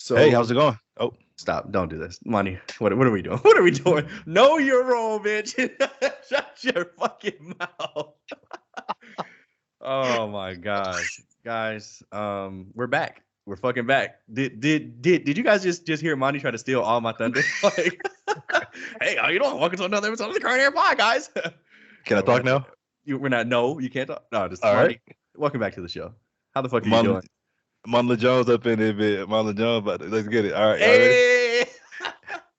Hey, So how's it going? Oh, stop. Don't do this. Money. What are we doing? What are we doing? Know your role, bitch. Shut your fucking mouth. Oh my gosh. Guys, we're back. We're fucking back. Did you guys just hear Monty try to steal all my thunder? Like, hey, how you doing? Welcome to another episode of the Current Air Pod, guys. can I No, we're talk not doing now? that. We're not. No, you can't talk. No, just All right. Monty. Welcome back to the show. How the fuck are you Mon doing? Monla Jones up in there, bit. Monla Jones, but let's get it. All right, y'all ready?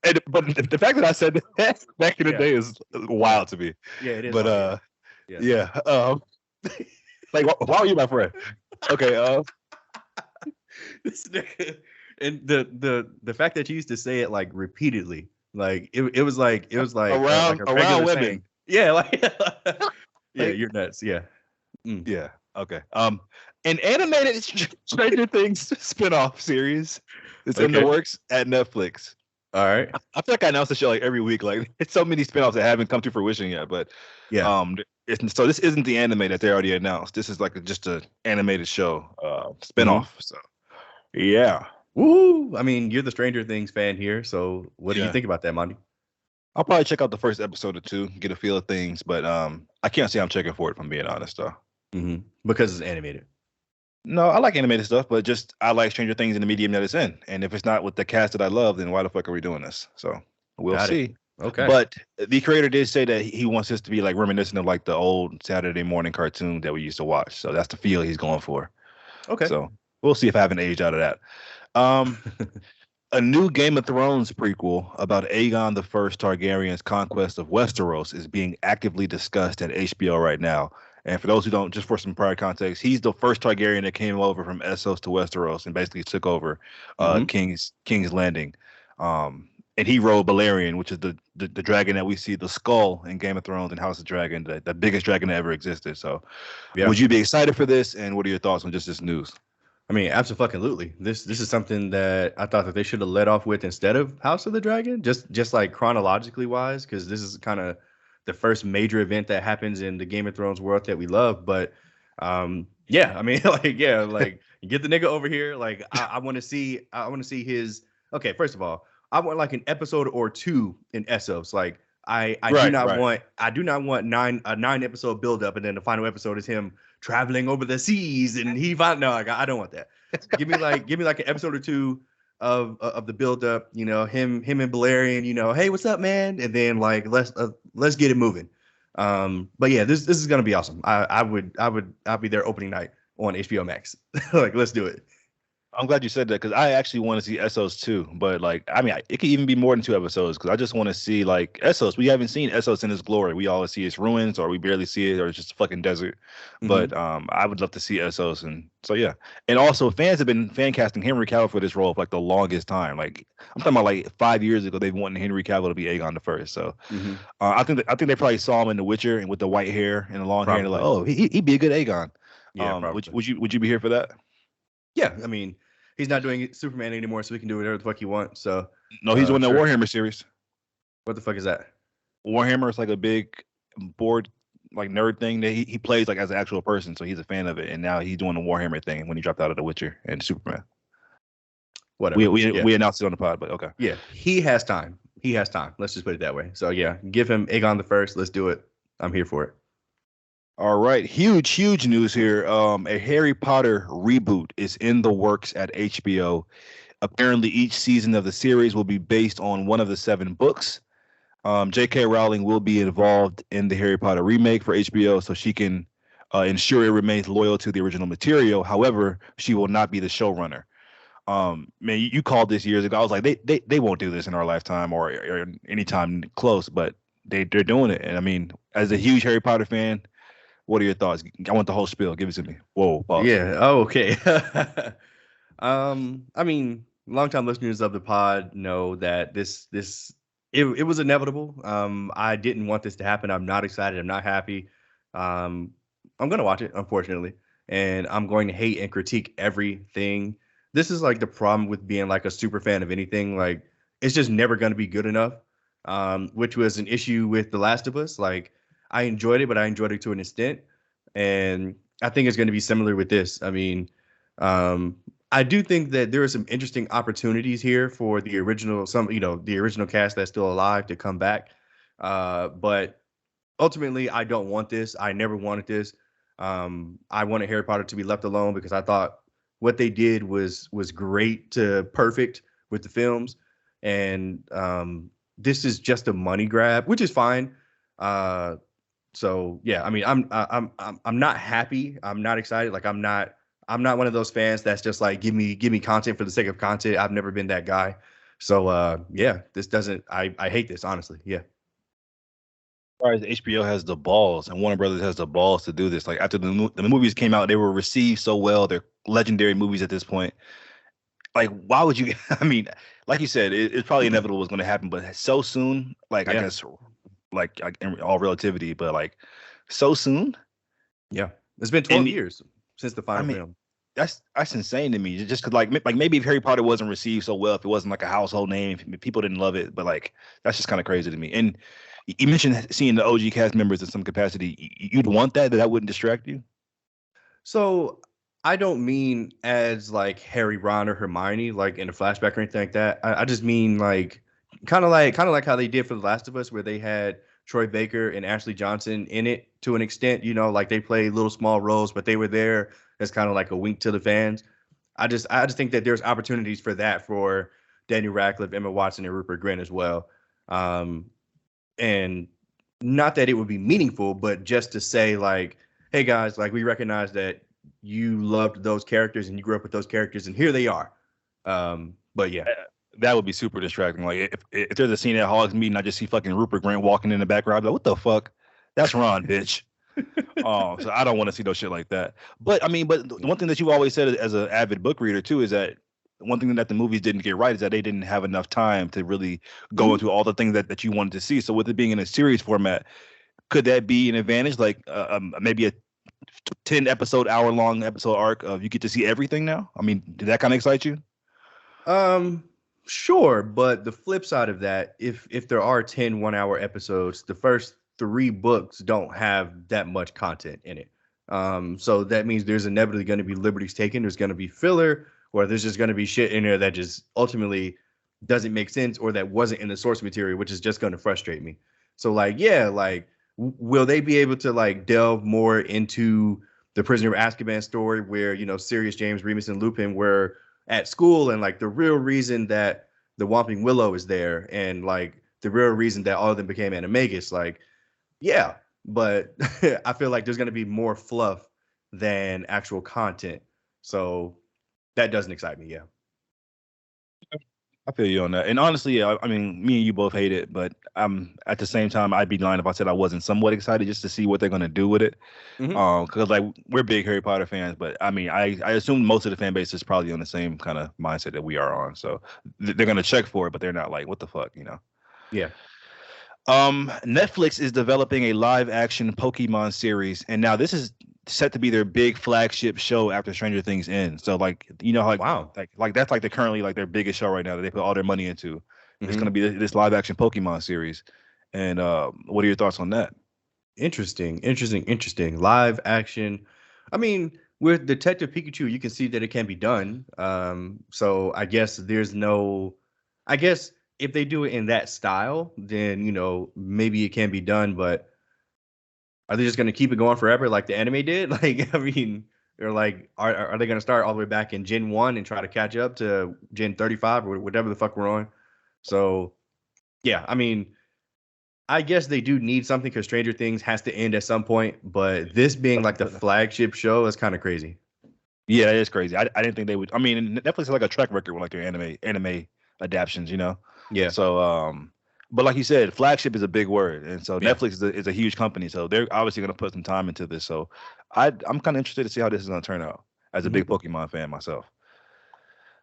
Hey. But the fact that I said that back in the Yeah. day is Yeah. wild to me. Yeah, it is But wild. Yeah. yeah. Like why are you my friend? Okay. This nigga, and the fact that you used to say it like repeatedly, like it was like a Around regular women. saying. Yeah, like yeah, Like, you're nuts. Yeah. Mm. yeah. Okay. An animated Stranger Things spinoff series is in the Okay. works at Netflix. All right. I feel like I announce the show like every week. Like it's so many spinoffs that haven't come to fruition yet. But Yeah. so this isn't the anime that they already announced. This is like just a animated show Mhm. spinoff. So yeah, Woo! I mean, you're the Stranger Things fan here, so what do you yeah. think about that, Monty? I'll probably check out the first episode or two, get a feel of things. But I can't say I'm checking for it. If I'm being honest, though. Because it's animated. No, I like animated stuff, but just I like Stranger Things in the medium that it's in. And if it's not with the cast that I love, then why the fuck are we doing this? So we'll Got it. see. Okay. But the creator did say that he wants this to be like reminiscent of like the old Saturday morning cartoon that we used to watch. So that's the feel he's going for. Okay. So we'll see if I haven't aged out of that. A new Game of Thrones prequel about Aegon the First Targaryen's conquest of Westeros is being actively discussed at HBO right now. And for those who don't, just for some prior context, he's the first Targaryen that came over from Essos to Westeros and basically took over Mhm. King's Landing. And he rode Balerion, which is the dragon that we see, the skull in Game of Thrones and House of Dragon, the biggest dragon that ever existed. So, Yeah. would you be excited for this? And what are your thoughts on just this news? I mean, absolutely. This is something that I thought that they should have led off with instead of House of the Dragon, just like chronologically wise, because this is kind of the first major event that happens in the Game of Thrones world that we love. But yeah, I mean, like get the nigga over here. Like I want to see, his. Okay, first of all, I want like an episode or two in Essos. Like I do Right, not right. want a 9 episode build up and then the final episode is him traveling over the seas and he found no, like, I don't want that. Give me like an episode or two of the build up, him and Balerion, hey, what's up, man? And then like let's get it moving. But yeah, this is gonna be awesome. I'll be there opening night on HBO Max. Like, let's do it. I'm glad you said that because I actually want to see Essos too. But like, I mean, it could even be more than two episodes because I just want to see like Essos. We haven't seen Essos in its glory. We always see its ruins, or we barely see it, or it's just a fucking desert. But Mhm. I would love to see Essos, and so yeah. And also, fans have been fan casting Henry Cavill for this role for like the longest time. Like I'm talking about like 5 years ago, they've wanted Henry Cavill to be Aegon the First. So Mhm. I think they probably saw him in The Witcher and with the white hair and the long hair, and they're like, Probably. oh, he'd be a good Aegon. Yeah, Would probably. would you be here for that? Yeah, I mean, he's not doing Superman anymore, so he can do whatever the fuck he wants. So, No, he's doing the sure. Warhammer series. What the fuck is that? Warhammer is like a big board like nerd thing that he plays like as an actual person, so he's a fan of it. And now he's doing the Warhammer thing when he dropped out of The Witcher and Superman. We Whatever. we Yeah. we announced it on the pod, but okay. Yeah, he has time. He has time. Let's just put it that way. So yeah, give him Aegon the First. Let's do it. I'm here for it. All right, huge news here. A Harry Potter reboot is in the works at HBO. Apparently, each season of the series will be based on one of the 7 books. J.K. Rowling will be involved in the Harry Potter remake for HBO, so she can ensure it remains loyal to the original material. However, she will not be the showrunner. Man, you called this years ago. I was like, they won't do this in our lifetime or anytime close, but they're doing it. And I mean, as a huge Harry Potter fan, what are your thoughts? I want the whole spiel. Give it to me. Whoa, pause. Yeah. Oh, okay. I mean, longtime listeners of the pod know that it was inevitable. I didn't want this to happen. I'm not excited. I'm not happy. Um, I'm gonna watch it, unfortunately, and I'm going to hate and critique everything. This is like the problem with being like a super fan of anything. Like, it's just never gonna be good enough. Which was an issue with The Last of Us. Like, I enjoyed it, but I enjoyed it to an extent, and I think it's going to be similar with this. I mean, um, I do think that there are some interesting opportunities here for the original, the original cast that's still alive to come back. But ultimately, I don't want this. I never wanted this. I wanted Harry Potter to be left alone because I thought what they did was great to perfect with the films, and this is just a money grab, which is fine. Uh, so yeah, I mean, I'm not happy. I'm not excited. Like I'm not one of those fans that's just like give me content for the sake of content. I've never been that guy. So yeah, this doesn't. I hate this honestly. Yeah. Far as HBO has the balls and Warner Brothers has the balls to do this. Like after the movies came out, they were received so well. They're legendary movies at this point. Like, why would you? I mean, like you said, it's probably inevitable was going to happen, but so soon. Like, I Yeah. guess, like in all relativity, but like so soon. Yeah. It's been 12 And years since the I final mean, film. that's insane to me. Just cause like maybe if Harry Potter wasn't received so well, if it wasn't like a household name, if people didn't love it, but like that's just kind of crazy to me. And you mentioned seeing the OG cast members in some capacity. You'd want that wouldn't distract you. So I don't mean as like Harry, Ron, or Hermione, like in a flashback or anything like that. I just mean like kind of like how they did for The Last of Us, where they had Troy Baker and Ashley Johnson in it to an extent. Like they played little small roles, but they were there as kind of like a wink to the fans. I just think that there's opportunities for that for Daniel Radcliffe, Emma Watson, and Rupert Grint as well. Um, and not that it would be meaningful, but just to say like, hey guys, like we recognize that you loved those characters and you grew up with those characters, and here they are. But yeah. That would be super distracting. Like if there's a scene at Hogs meeting, I just see fucking Rupert Grant walking in the background. I'd be like, what the fuck? That's Ron, bitch. So I don't want to see no shit like that. But I mean, but the one thing that you always said as an avid book reader too is that one thing that the movies didn't get right is that they didn't have enough time to really go Mhm. into all the things that you wanted to see. So with it being in a series format, could that be an advantage? Like maybe a 10 episode, hour long episode arc of you get to see everything now? I mean, did that kind of excite you? Um, sure, but the flip side of that, if there are 10 1 hour episodes, the first three books don't have that much content in it. So that means there's inevitably going to be liberties taken. There's going to be filler, or there's just going to be shit in there that just ultimately doesn't make sense, or that wasn't in the source material, which is just going to frustrate me. So like, yeah, like, will they be able to like delve more into the Prisoner of Azkaban story, where Sirius, James, Remus, and Lupin were at school, and like the real reason that the Whomping Willow is there, and like the real reason that all of them became animagus? Like, yeah, but I feel like there's going to be more fluff than actual content, so that doesn't excite me. Yeah. I feel you on that. And honestly, yeah, I mean, me and you both hate it, but at the same time, I'd be lying if I said I wasn't somewhat excited just to see what they're gonna do with it. Hmm. Because like we're big Harry Potter fans, but I mean, I assume most of the fan base is probably on the same kind of mindset that we are on. So they're gonna check for it, but they're not like, what the fuck, you know? Yeah. Netflix is developing a live action Pokemon series, and now this is set to be their big flagship show after Stranger Things ends. So like like Wow. like that's like the currently like their biggest show right now that they put all their money into. It's gonna Hmm. be this live action Pokemon series. And what are your thoughts on that? Interesting. Interesting. Interesting. Live action. I mean, with Detective Pikachu, you can see that it can be done. So I guess there's no. I guess if they do it in that style, then maybe it can be done. But are they just going to keep it going forever like the anime did? Like, I mean, they're like, are they going to start all the way back in Gen 1 and try to catch up to Gen 35 or whatever the fuck we're on? So, yeah, I mean, I guess they do need something because Stranger Things has to end at some point. But this being like the flagship show is kind of crazy. Yeah, it is crazy. I didn't think they would. I mean, Netflix has like a track record with like their anime adaptations, you know. Yeah. So, but like you said, flagship is a big word, and so Yeah. Netflix is a huge company, so they're obviously going to put some time into this. So, I'm kind of interested to see how this is going to turn out as a Mhm. big Pokemon fan myself.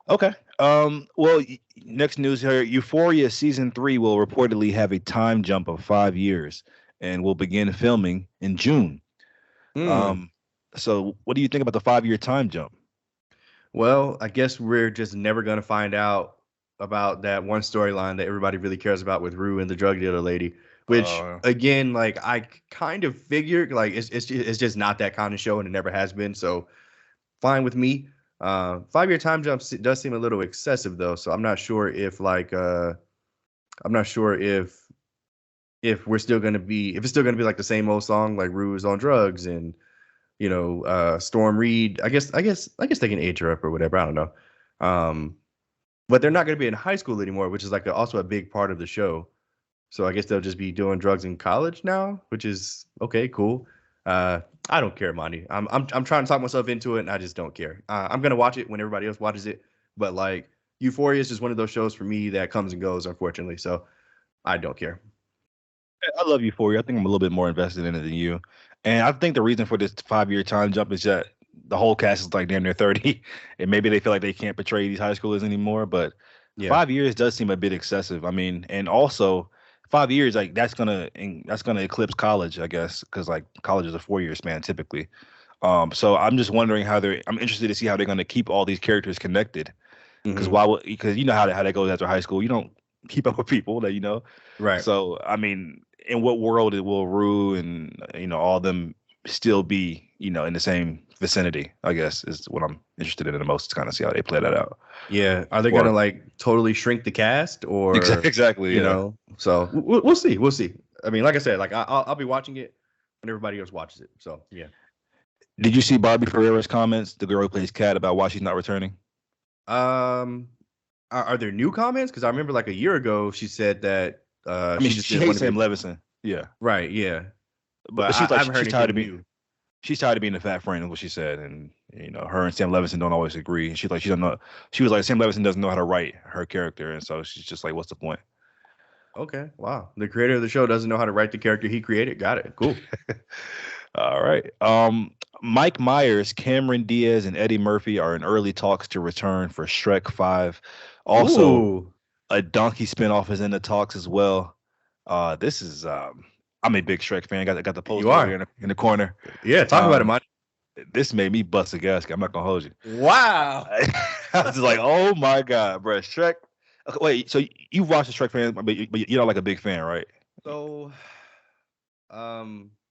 Okay. Well, next news here: Euphoria season 3 will reportedly have a time jump of 5 years, and will begin filming in June. Hmm. Um, so what do you think about the 5 year time jump? Well, I guess we're just never going to find out about that one storyline that everybody really cares about with Rue and the drug dealer lady. Which, Uh, again, like I kind of figured, like it's just not that kind of show, and it never has been. So fine with me. 5-year time jump does seem a little excessive though, so I'm not sure if I'm not sure if we're still gonna be if it's still gonna be like the same old song like Rue's on drugs and Storm Reed. I guess they can age her up or whatever. I don't know. Um, but they're not gonna be in high school anymore, which is like also a big part of the show. So I guess they'll just be doing drugs in college now, which is okay, cool. I don't care, Monty. I'm trying to talk myself into it, and I just don't care. I'm gonna watch it when everybody else watches it, but like Euphoria is just one of those shows for me that comes and goes, unfortunately. So I don't care. I love Euphoria. I think I'm a little bit more invested in it than you. And I think the reason for this 5 year time jump is that the whole cast is like damn near 30, and maybe they feel like they can't portray these high schoolers anymore. But Yeah. 5 years does seem a bit excessive. I mean, and also 5 years like that's gonna eclipse college, I guess, because like college is a 4 year span typically. So I'm just wondering I'm interested to see how they're gonna keep all these characters connected. Because Hmm. because you know how that goes after high school. You don't keep up with people that you know. Right. So I mean, in what world it will Rue and all them still be in the same vicinity? I guess is what I'm interested in the most to kind of see how they play that out. Yeah. Are they gonna Or like totally shrink the cast, or exactly, yeah. So we'll see. We'll see. I mean, like I said, like I'll be watching it when everybody else watches it. So yeah. Did you see Barbie Ferreira's comments, the girl who plays Cat, about why she's not returning? Um, are there new comments? Because I remember like a year ago she said that I mean, she she, just she didn't want hates to Sam be. Levinson. Yeah, Right. Yeah. but But she's I like haven't heard she's tired of anything being new. she's tired of being a fat friend, is what she said. And her and Sam Levinson don't always agree. She's like she don't know. She was like Sam Levinson doesn't know how to write her character, and so she's just like, what's the point? Okay. Wow. The creator of the show doesn't know how to write the character he created. Got it. Cool. All right. Mike Myers, Cameron Diaz, and Eddie Murphy are in early talks to return for Shrek 5. Also, Ooh. a Donkey spinoff is in the talks as well. This is I'm a big Shrek fan. Got the You poster over are. here in the corner. Yeah. Talk about it, Um, Monty. this made me bust a gasket. I'm not gonna hold you. Wow. I was just like, oh my god, bro, Shrek. Okay, wait, so you've watched the Shrek fan, but you're not like a big fan, right? So,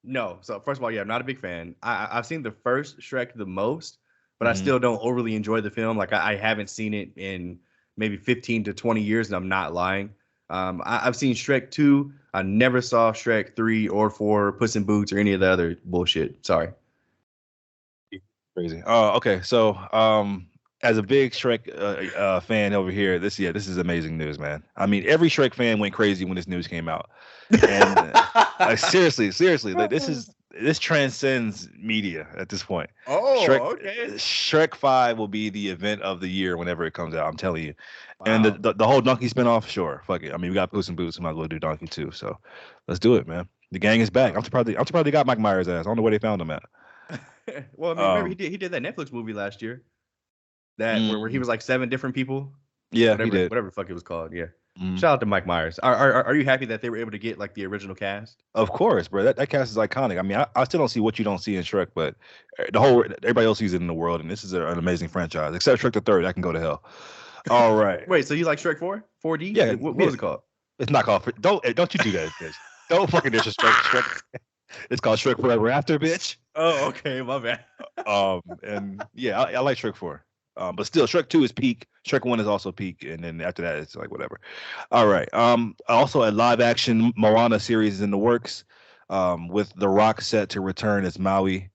no. So first of all, yeah, I'm not a big fan. I've seen the first Shrek the most, but I Hmm. still don't overly enjoy the film. Like I haven't seen it in maybe 15 to 20 years, and I'm not lying. I've seen Shrek 2. I never saw Shrek 3 or 4, Puss in Boots, or any of the other bullshit. Sorry. Crazy. Okay, so as a big Shrek fan over here, this is amazing news, man. I mean, every Shrek fan went crazy when this news came out, and like seriously, like this transcends media at this point. Oh, Shrek okay. Shrek 5 will be the event of the year whenever it comes out. I'm telling you. And Wow. the whole Donkey spinoff, sure, fuck it. I mean, we got Puss in Boots, we might as well do Donkey too. So let's do it, man. The gang is back. I'm surprised they got Mike Myers' ass. I don't know where they found him at. Well, I mean, remember Um, he did that Netflix movie last year that where he mm, was like 7 different people, yeah, he whatever did. whatever the fuck it was called. Yeah. Mm. Shout out to Mike Myers. Are you happy that they were able to get like the original cast? Of course, bro. That cast is iconic. I mean, I still don't see what you don't see in Shrek, but everybody else sees it in the world, and this is an amazing franchise. Except Shrek the Third, that can go to hell. All right. Wait, so you like Shrek 4? 4D? Yeah, What yeah. was it called? It's not called. Don't you do that, bitch. Don't fucking disrespect Shrek. It's called Shrek Forever After, bitch. Oh, okay, my bad. And yeah, I like Shrek 4. But still, Shrek 2 is peak. Shrek 1 is also peak, and then after that, it's like whatever. All right. Also, a live action Moana series is in the works. With The Rock set to return as Maui.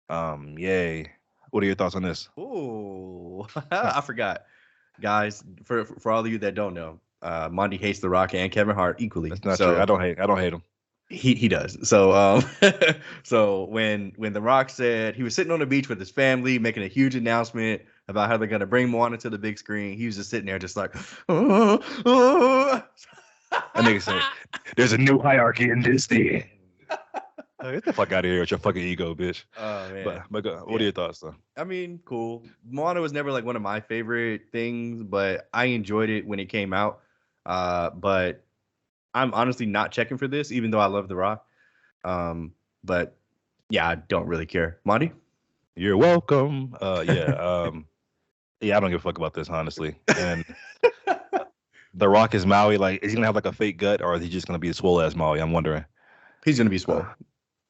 Yay. What are your thoughts on this? Ooh, I forgot, guys. For all of you that don't know, Monty hates The Rock and Kevin Hart equally. That's not true. So I don't hate him. he does. So so when The Rock said he was sitting on the beach with his family making a huge announcement about how they're gonna bring Moana to the big screen, he was just sitting there just like, That nigga said, "There's a new hierarchy in Disney." Get the fuck out of here with your fucking ego, bitch. oh man. But what are Yeah. your thoughts, though? I mean, cool. Moana was never like one of my favorite things, but I enjoyed it when it came out. But I'm honestly not checking for this, even though I love The Rock. But yeah, I don't really care. Monty? You're welcome. Yeah, I don't give a fuck about this, honestly. And The Rock is Maui. Like, is he gonna have like a fake gut, or is he just gonna be a swole ass Maui? I'm wondering. He's gonna be Uh, swole.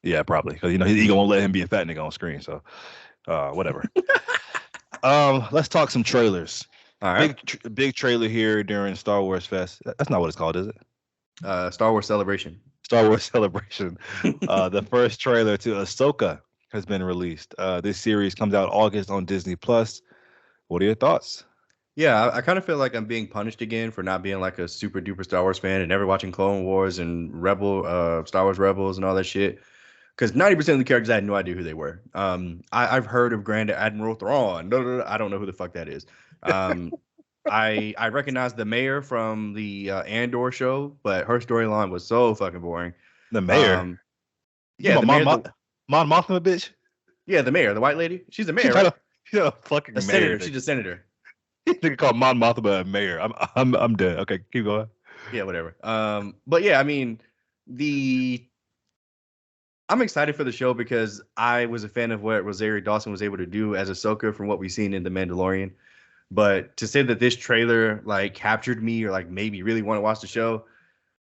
yeah, probably because his ego won't let him be a fat nigga on screen. So, whatever. Let's talk some trailers. All right. Big trailer here during Star Wars Fest. That's not what it's called, is it? Star Wars Celebration. Star Wars Celebration. The first trailer to Ahsoka has been released. This series comes out August on Disney Plus. What are your thoughts? Yeah, I kind of feel like I'm being punished again for not being like a super duper Star Wars fan and never watching Clone Wars and Star Wars Rebels and all that shit. Because 90% of the characters I had no idea who they were. I've heard of Grand Admiral Thrawn. No, I don't know who the fuck that is. Um, I recognize the mayor from the Andor show, but her storyline was so fucking boring. The mayor. Um, You yeah, know, the mayor. Mon Mothma, bitch. Yeah, the mayor, the white lady. She's the She's mayor, not right? a fucking A mayor. senator. She's a senator. They call Mon Mothma a mayor. I'm dead. Okay, keep going. Yeah, whatever. But yeah, I mean, I'm excited for the show because I was a fan of what Rosario Dawson was able to do as Ahsoka from what we've seen in The Mandalorian. But to say that this trailer like captured me or like made me really want to watch the show,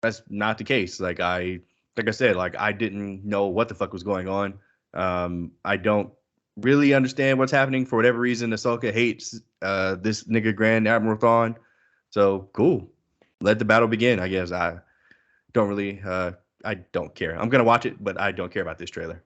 that's not the case. Like I said, like I didn't know what the fuck was going on. I don't really understand what's happening for whatever reason. Ahsoka hates this nigga Grand Admiral Thrawn. So cool. Let the battle begin. I guess don't really I don't care. I'm gonna watch it, but I don't care about this trailer.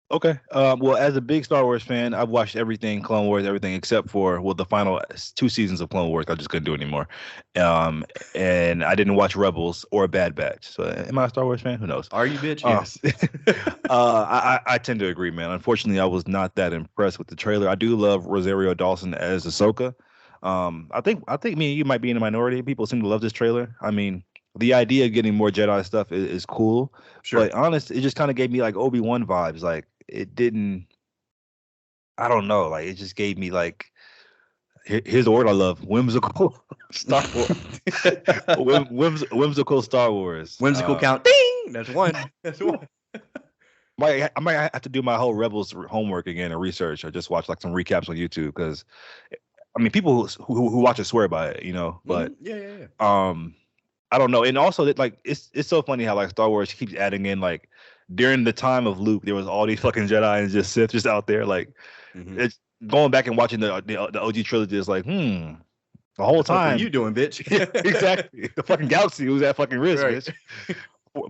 Okay. Well, as a big Star Wars fan, I've watched everything Clone Wars, everything except for the final 2 seasons of Clone Wars. I just couldn't do it anymore. Um, and I didn't watch Rebels or Bad Batch. So, am I a Star Wars fan? Who knows? Are you, bitch? Yes. Yes. I tend to agree, man. Unfortunately, I was not that impressed with the trailer. I do love Rosario Dawson as Ahsoka. I think me and you might be in the minority. People seem to love this trailer. I mean, the idea of getting more Jedi stuff is cool. Sure. But honest, it just kind of gave me like Obi-Wan vibes. Like it didn't. I don't know. Like it just gave me like here's the word I love: whimsical Star Wars. Whimsical Star Wars. Whimsical count. Ding. That's one. That's one. I might have to do my whole Rebels homework again and research, or just watch like some recaps on YouTube because I mean people who watch it swear by it, you know. But Yeah. I don't know. And also that like it's so funny how like Star Wars keeps adding in like during the time of Luke, there was all these fucking Jedi and just Sith just out there. Like it's going back and watching the OG trilogy is like, the whole What time. are you doing, bitch? Yeah, exactly. The fucking galaxy was at fucking risk, Right. bitch.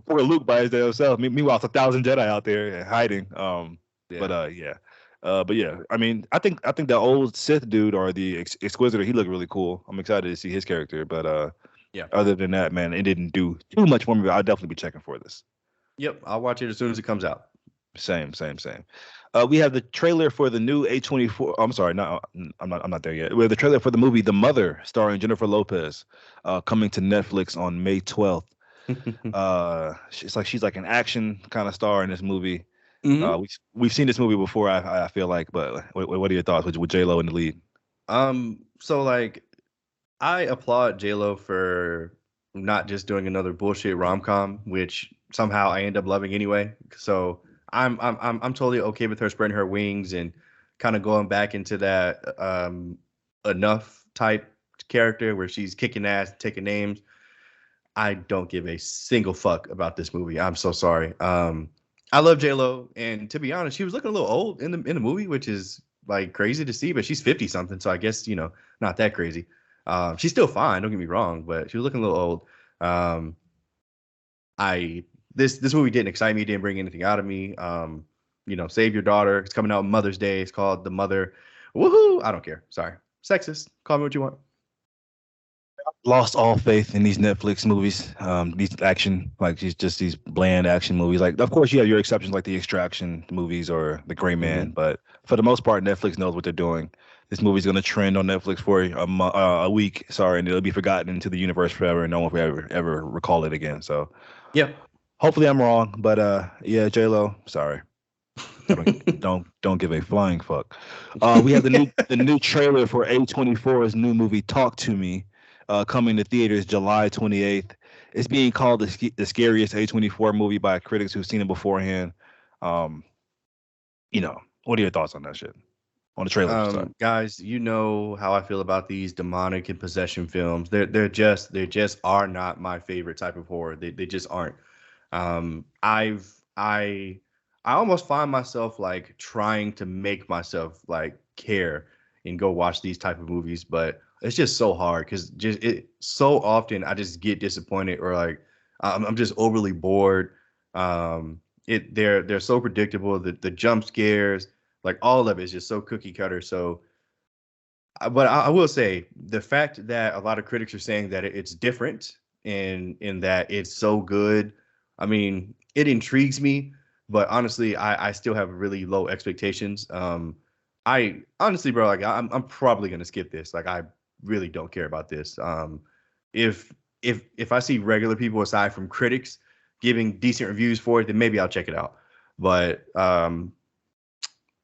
Poor Luke by his damn self. Meanwhile, it's 1,000 Jedi out there hiding. Yeah. But yeah. I mean, I think the old Sith dude or the Exquisitor, he looked really cool. I'm excited to see his character. But Yeah. other than that, man, it didn't do too much for me. But I'll definitely be checking for this. Yep. I'll watch it as soon as it comes out. Same. We have the trailer for the new A24. I'm sorry, no, I'm not there yet. We have the trailer for the movie The Mother, starring Jennifer Lopez, coming to Netflix on May 12th. She's like an action kind of star in this movie. We've seen this movie before. I feel like, but what are your thoughts with J-Lo in the lead? So like, I applaud J-Lo for not just doing another bullshit rom-com, which somehow I end up loving anyway. So I'm totally okay with her spreading her wings and kind of going back into that enough type character where she's kicking ass, taking names. I don't give a single fuck about this movie. I'm so sorry. I love J-Lo, and to be honest, she was looking a little old in the movie, which is like crazy to see, but she's 50 something, so I guess, not that crazy. She's still fine, don't get me wrong, but she was looking a little old. This movie didn't excite me, didn't bring anything out of me. Save Your Daughter. It's coming out Mother's Day. It's called The Mother. Woohoo! I don't care. Sorry. Sexist. Call me what you want. Lost all faith in these Netflix movies. These action, like these bland action movies. Like, of course, you have your exceptions like the Extraction movies or The Gray Man, but for the most part, Netflix knows what they're doing. This movie's gonna trend on Netflix for a week, and it'll be forgotten into the universe forever, and no one will ever recall it again. So, yeah, hopefully I'm wrong, but yeah, J-Lo, sorry. Don't give a flying fuck. We have the new trailer for A24's new movie Talk to Me, coming to theaters July 28th. It's being called the scariest A24 movie by critics who've seen it beforehand. What are your thoughts on that shit? On the trailer, guys, you know how I feel about these demonic and possession films. They're just are not my favorite type of horror. They just aren't. I almost find myself like trying to make myself like care and go watch these type of movies, but it's just so hard because just it so often I just get disappointed or like I'm just overly bored. They're so predictable. The jump scares, like all of it is just so cookie cutter. So, but I will say the fact that a lot of critics are saying that it's different in that it's so good. I mean, it intrigues me, but honestly, I still have really low expectations. I honestly, bro, like I'm probably gonna skip this. Like I really don't care about this. If if I see regular people aside from critics giving decent reviews for it, then maybe I'll check it out. But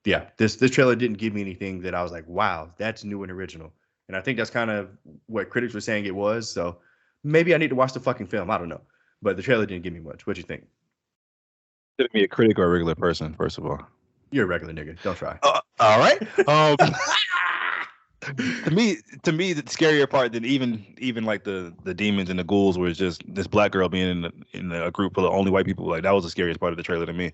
yeah, this trailer didn't give me anything that I was like, wow, that's new and original. And I think that's kind of what critics were saying it was. So maybe I need to watch the fucking film. I don't know. But the trailer didn't give me much. What you think? Should it be a critic or a regular person, first of all? You're a regular nigga. Don't try. All right. To me, the scarier part than even like the demons and the ghouls, where it's just this black girl being in a group full of only white people. Like that was the scariest part of the trailer to me.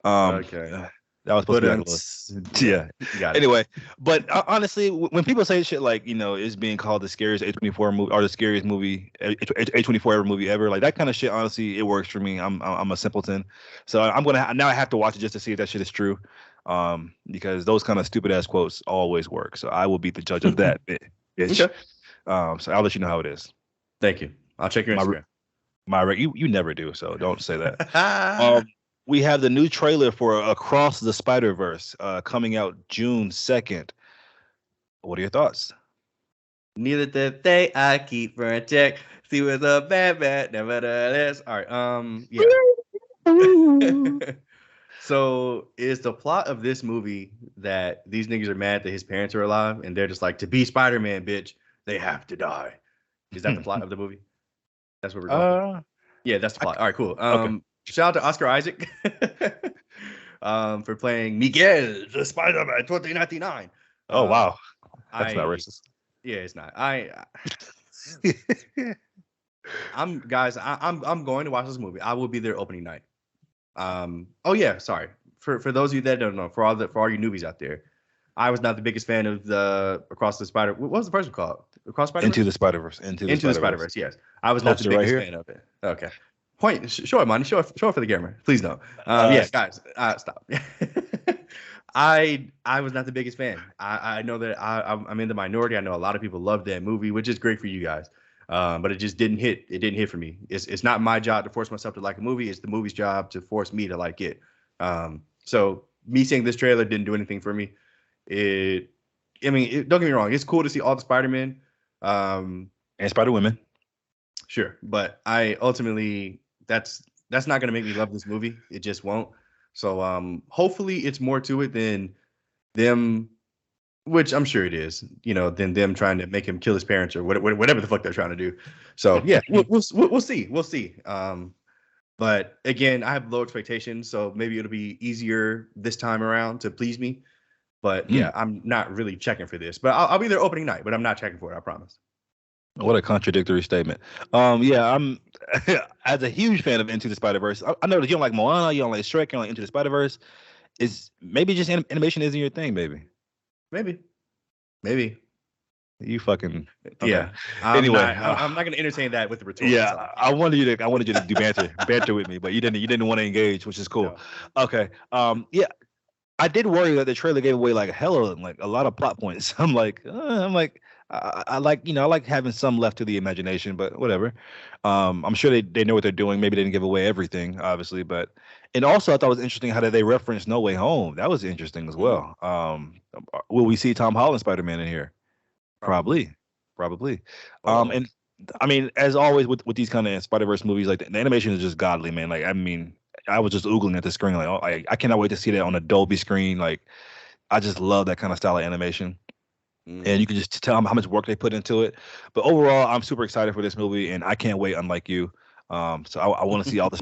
Okay. That was supposed But to be like yeah. Anyway, but honestly, when people say shit like it's being called the scariest A24 movie or the scariest movie A24 ever movie ever, like that kind of shit, honestly, it works for me. I'm a simpleton, so I'm gonna now I have to watch it just to see if that shit is true, because those kind of stupid ass quotes always work. So I will be the judge of that, bitch. Okay. So I'll let you know how it is. Thank you. I'll check your Instagram. You never do, so don't say that. We have the new trailer for Across the Spider-Verse coming out June 2nd. What are your thoughts? Neither did they. I keep for a check. See what's a bad, nevertheless. All right. Yeah. So is the plot of this movie that these niggas are mad that his parents are alive and they're just like, to be Spider-Man, bitch, they have to die. Is that the plot of the movie? That's what we're going for? Yeah, that's the plot. All right, cool. Okay. Shout out to Oscar Isaac for playing Miguel, the Spider-Man 2099. Oh, wow. That's not racist. Yeah, it's not. I'm going to watch this movie. I will be there opening night. Oh yeah, sorry. For those of you that don't know, for all you newbies out there, I was not the biggest fan of the Across the Spider. What was the first one called? Across Spider-Verse? Into the Spider-Verse. Into the Spider-Verse. Yes, I was not the biggest fan of it. Okay. Point. Show it, money. Show it for the camera. Please don't. Yeah, guys. Stop. I was not the biggest fan. I know that I'm in the minority. I know a lot of people love that movie, which is great for you guys. But it just didn't hit. It didn't hit for me. It's not my job to force myself to like a movie. It's the movie's job to force me to like it. So me seeing this trailer didn't do anything for me. Don't get me wrong. It's cool to see all the Spider-Men. And Spider-Women. Sure. But I ultimately, that's not going to make me love this movie. It just won't. So hopefully it's more to it than them, which I'm sure it is, than them trying to make him kill his parents or whatever the fuck they're trying to do. So yeah, we'll see. We'll see. But again, I have low expectations, so maybe it'll be easier this time around to please me. But yeah, I'm not really checking for this. But I'll be there opening night, but I'm not checking for it, I promise. What a contradictory statement. Yeah, I'm as a huge fan of Into the Spider-Verse. I know that you don't like Moana, you don't like Shrek, you don't like Into the Spider-Verse. Is maybe just animation isn't your thing, baby. Maybe. You fucking yeah. Anyway, I'm not gonna entertain that with the rhetorical. Yeah, I wanted you to do banter with me, but you didn't want to engage, which is cool. No. Okay. Yeah, I did worry that the trailer gave away like a lot of plot points. I'm like, I like having some left to the imagination, but whatever. I'm sure they know what they're doing. Maybe they didn't give away everything, obviously, and also I thought it was interesting how they referenced No Way Home. That was interesting as well. Will we see Tom Holland Spider-Man in here? Probably. Oh. And I mean, as always with these kind of Spider-Verse movies, like the animation is just godly, man. Like, I mean, I was just oogling at the screen, like, oh, I cannot wait to see that on a Dolby screen. Like, I just love that kind of style of animation. And you can just tell how much work they put into it. But overall, I'm super excited for this movie, and I can't wait. Unlike you, so I want to see all the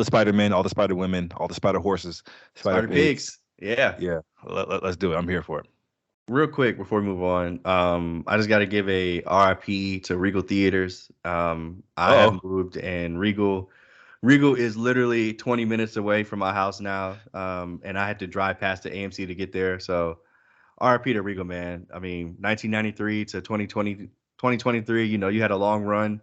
Spider-Men, all the Spider-Women, all the Spider-Horses, Spider-Pigs. Yeah. Let's do it. I'm here for it. Real quick before we move on, I just got to give a RIP to Regal Theaters. I have moved, and Regal is literally 20 minutes away from my house now, and I had to drive past the AMC to get there. So RP to Regal, man. I mean, 1993 to 2020, 2023, you had a long run,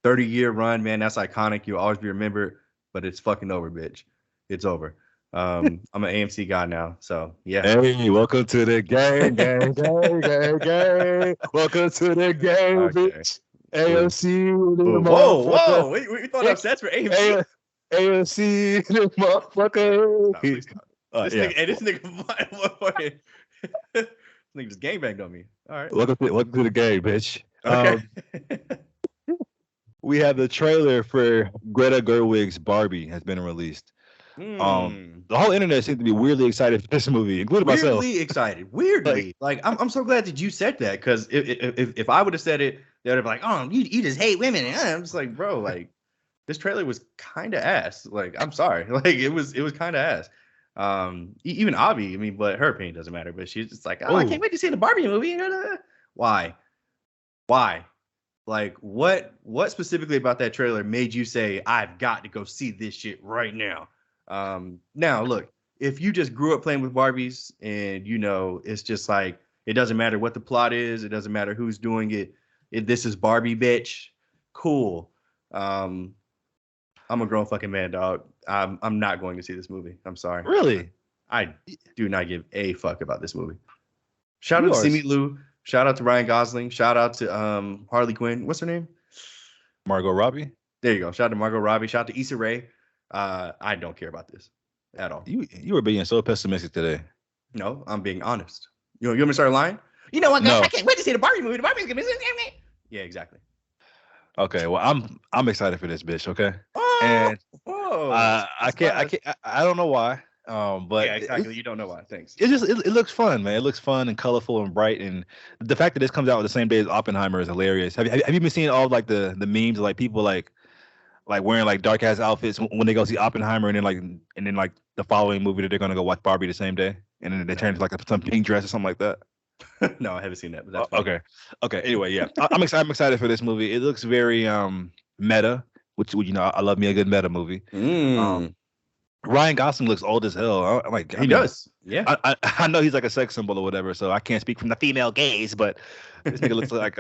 30-year run, man. That's iconic. You'll always be remembered, but it's fucking over, bitch. It's over. I'm an AMC guy now, so yeah. Hey, welcome to the game, game, game, game, game. Welcome to the game, Okay. bitch. AFC, Whoa, motherfucker. whoa. We thought up sets for AMC. AFC, motherfucker. Stop, please stop. This Yeah. nigga, hey, this nigga, fucking, this nigga just gangbanged on me. All right. Welcome to the game, bitch. Okay. We have the trailer for Greta Gerwig's Barbie has been released. The whole internet seemed to be weirdly excited for this movie, including myself. Weirdly excited. Weirdly, like I'm so glad that you said that, because if I would have said it, they would have been like, oh, you just hate women. And I'm just like, bro, like this trailer was kind of ass. Like, I'm sorry, like it was kind of ass. Even Avi, I mean, but her opinion doesn't matter. But she's just like, oh, I can't wait to see the Barbie movie. Why? Like, what specifically about that trailer made you say, I've got to go see this shit right now? Now look, if you just grew up playing with Barbies and it's just like, it doesn't matter what the plot is, it doesn't matter who's doing it, this is Barbie, bitch, cool. I'm a grown fucking man, dog. I'm not going to see this movie. I'm sorry. Really? I do not give a fuck about this movie. Shout out to Simu Liu. Shout out to Ryan Gosling. Shout out to Harley Quinn. What's her name? Margot Robbie. There you go. Shout out to Margot Robbie. Shout out to Issa Rae. I don't care about this at all. You were being so pessimistic today. No, I'm being honest. You want me to start lying? You know what? No. I can't wait to see the Barbie movie. The Barbie's gonna be. Yeah, exactly. Okay, well, I'm excited for this bitch. Okay, and I don't know why. But yeah, exactly. You don't know why. Thanks. It looks fun, man. It looks fun and colorful and bright, and the fact that this comes out the same day as Oppenheimer is hilarious. Have you been seeing all like the memes of like people like wearing like dark ass outfits when they go see Oppenheimer, and then like the following movie that they're gonna go watch Barbie the same day, and then they turn to like some pink dress or something like that? No, I haven't seen that. But that's okay. Anyway, yeah, I'm excited for this movie. It looks very meta, which I love me a good meta movie. Ryan Gosling looks old as hell. I'm like, he does. Yeah, I know he's like a sex symbol or whatever, so I can't speak from the female gaze, but this nigga looks like